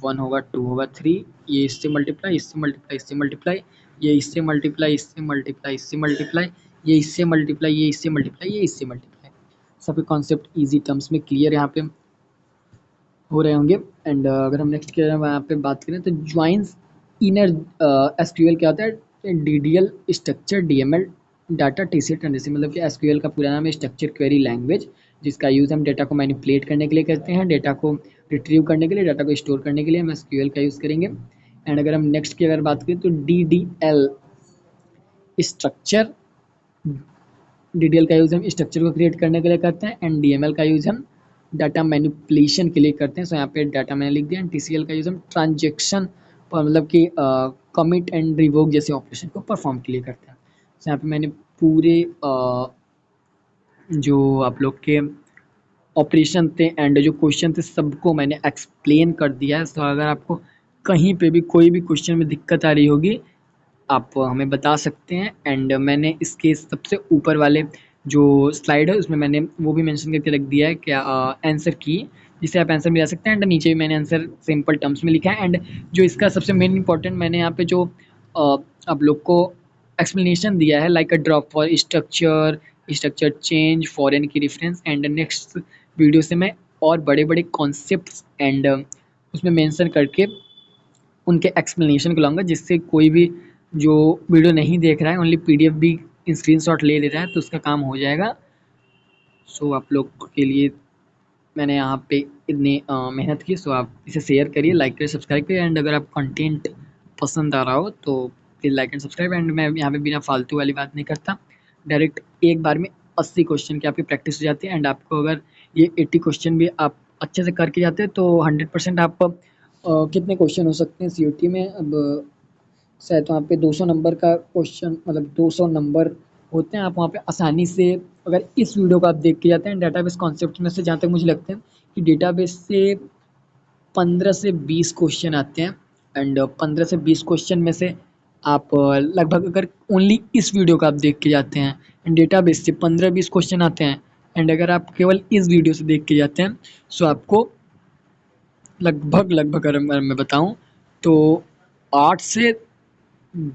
1 होगा, 2 होगा, 3, ये इससे मल्टीप्लाई, इससे मल्टीप्लाई, इससे मल्टीप्लाई, ये इससे मल्टीप्लाई, इससे मल्टीप्लाई, इससे मल्टीप्लाई, ये इससे मल्टीप्लाई, ये इससे मल्टीप्लाई, ये इससे मल्टीप्लाई। सभी कॉन्सेप्ट ईजी टर्म्स में क्लियर यहाँ पे हो रहे होंगे। एंड अगर हम नेक्स्ट की यहाँ पे बात करें तो ज्वाइंस इनर एसक्यूएल क्या होता है, DDL structure DML data TCL transaction, मतलब कि एसक्यूएल का पूरा नाम है स्ट्रक्चर क्वेरी लैंग्वेज, जिसका यूज़ हम डेटा को मैनिपुलेट करने के लिए करते हैं, डेटा को रिट्रीव करने के लिए, डाटा को स्टोर करने के लिए हम एसक्यूएल का यूज़ करेंगे। एंड अगर हम नेक्स्ट की अगर बात करें तो DDL स्ट्रक्चर, DDL का यूज़ हम स्ट्रक्चर को क्रिएट करने के लिए करते हैं एंड DML का यूज़ हम डाटा मैनिपुलेशन के लिए करते हैं। सो यहाँ पे डाटा मैंने लिख दिया एंड TCL का यूज़ हम ट्रांजेक्शन पर मतलब कि कमिट एंड रिवोक जैसे ऑपरेशन को परफॉर्म के लिए करते हैं। सो यहाँ पे मैंने पूरे जो आप लोग के ऑपरेशन थे एंड जो क्वेश्चन थे सबको मैंने एक्सप्लेन कर दिया है। तो अगर आपको कहीं पे भी कोई भी क्वेश्चन में दिक्कत आ रही होगी आप हमें बता सकते हैं एंड मैंने इसके सबसे ऊपर वाले जो स्लाइड है उसमें मैंने वो भी मेंशन करके रख दिया है क्या आंसर की, जिससे आप आंसर मिला सकते हैं एंड नीचे भी मैंने आंसर सिंपल टर्म्स में लिखा है एंड जो इसका सबसे मेन इंपॉर्टेंट मैंने यहाँ पे जो आप लोग को एक्सप्लेनेशन दिया है like a drop for structure, structure change, foreign की रेफरेंस एंड नेक्स्ट वीडियो से मैं और बड़े बड़े कॉन्सेप्ट्स एंड उसमें मेंशन करके उनके एक्सप्लेनेशन को लाऊंगा, जिससे कोई भी जो वीडियो नहीं देख रहा है ओनली PDF भी स्क्रीनशॉट ले रहा है तो उसका काम हो जाएगा। सो आप लोग के लिए मैंने यहाँ पे इतनी मेहनत की। सो आप इसे शेयर करिए, लाइक करिए, सब्सक्राइब करिए एंड अगर आप कंटेंट पसंद आ रहा हो तो please like and subscribe. And मैं यहाँ पे बिना फालतू वाली बात नहीं करता, डायरेक्ट एक बार में 80 क्वेश्चन की आपकी प्रैक्टिस हो जाती है एंड आपको अगर ये 80 क्वेश्चन भी आप अच्छे से करके जाते हैं तो 100% आप कितने क्वेश्चन हो सकते हैं COT में। अब शायद वहाँ पे 200 नंबर का क्वेश्चन मतलब 200 नंबर होते हैं। आप वहाँ पे आसानी से अगर इस वीडियो को आप देख के जाते हैं डेटाबेस कॉन्सेप्ट में से, जहाँ तक मुझे लगता है कि डेटाबेस से 15 से 20 क्वेश्चन आते हैं एंड 15 से 20 क्वेश्चन में से आप लगभग अगर ओनली इस वीडियो को आप देख के जाते हैं एंड डेटाबेस से 15-20 क्वेश्चन आते हैं एंड अगर आप केवल इस वीडियो से देख के जाते हैं सो आपको लगभग अगर मैं बताऊं तो 8 से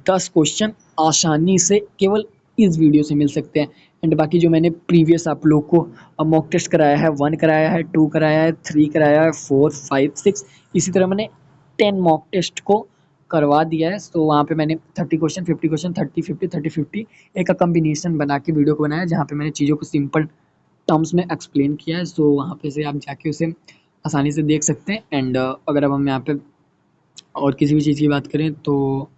10 क्वेश्चन आसानी से केवल इस वीडियो से मिल सकते हैं एंड बाकी जो मैंने प्रीवियस आप लोग को मॉक टेस्ट कराया है, 1 कराया है, 2 कराया है, 3 कराया है, 4, 5, 6, इसी तरह मैंने 10 मॉक टेस्ट को करवा दिया है। तो वहाँ पे मैंने 30 क्वेश्चन, 50 क्वेश्चन, 30, 50, 30, 50 एक का कम्बिनेशन बना के वीडियो को बनाया जहाँ पे मैंने चीज़ों को सिंपल टर्म्स में एक्सप्लेन किया है। सो वहाँ पे से आप जाके उसे आसानी से देख सकते हैं एंड अगर अब हम यहाँ पे और किसी भी चीज़ की बात करें तो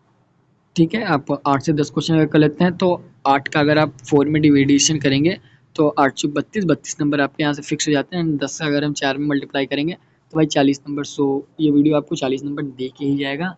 ठीक है, आप 8 से 10 क्वेश्चन अगर कर लेते हैं तो 8 का अगर आप 4 में डिविडेशन करेंगे तो 8 चौक 32 नंबर आपके यहाँ से फिक्स हो जाते हैं एंड 10 का अगर हम 4 में मल्टीप्लाई करेंगे तो भाई 40 नंबर। सो ये वीडियो आपको 40 नंबर दे के ही जाएगा।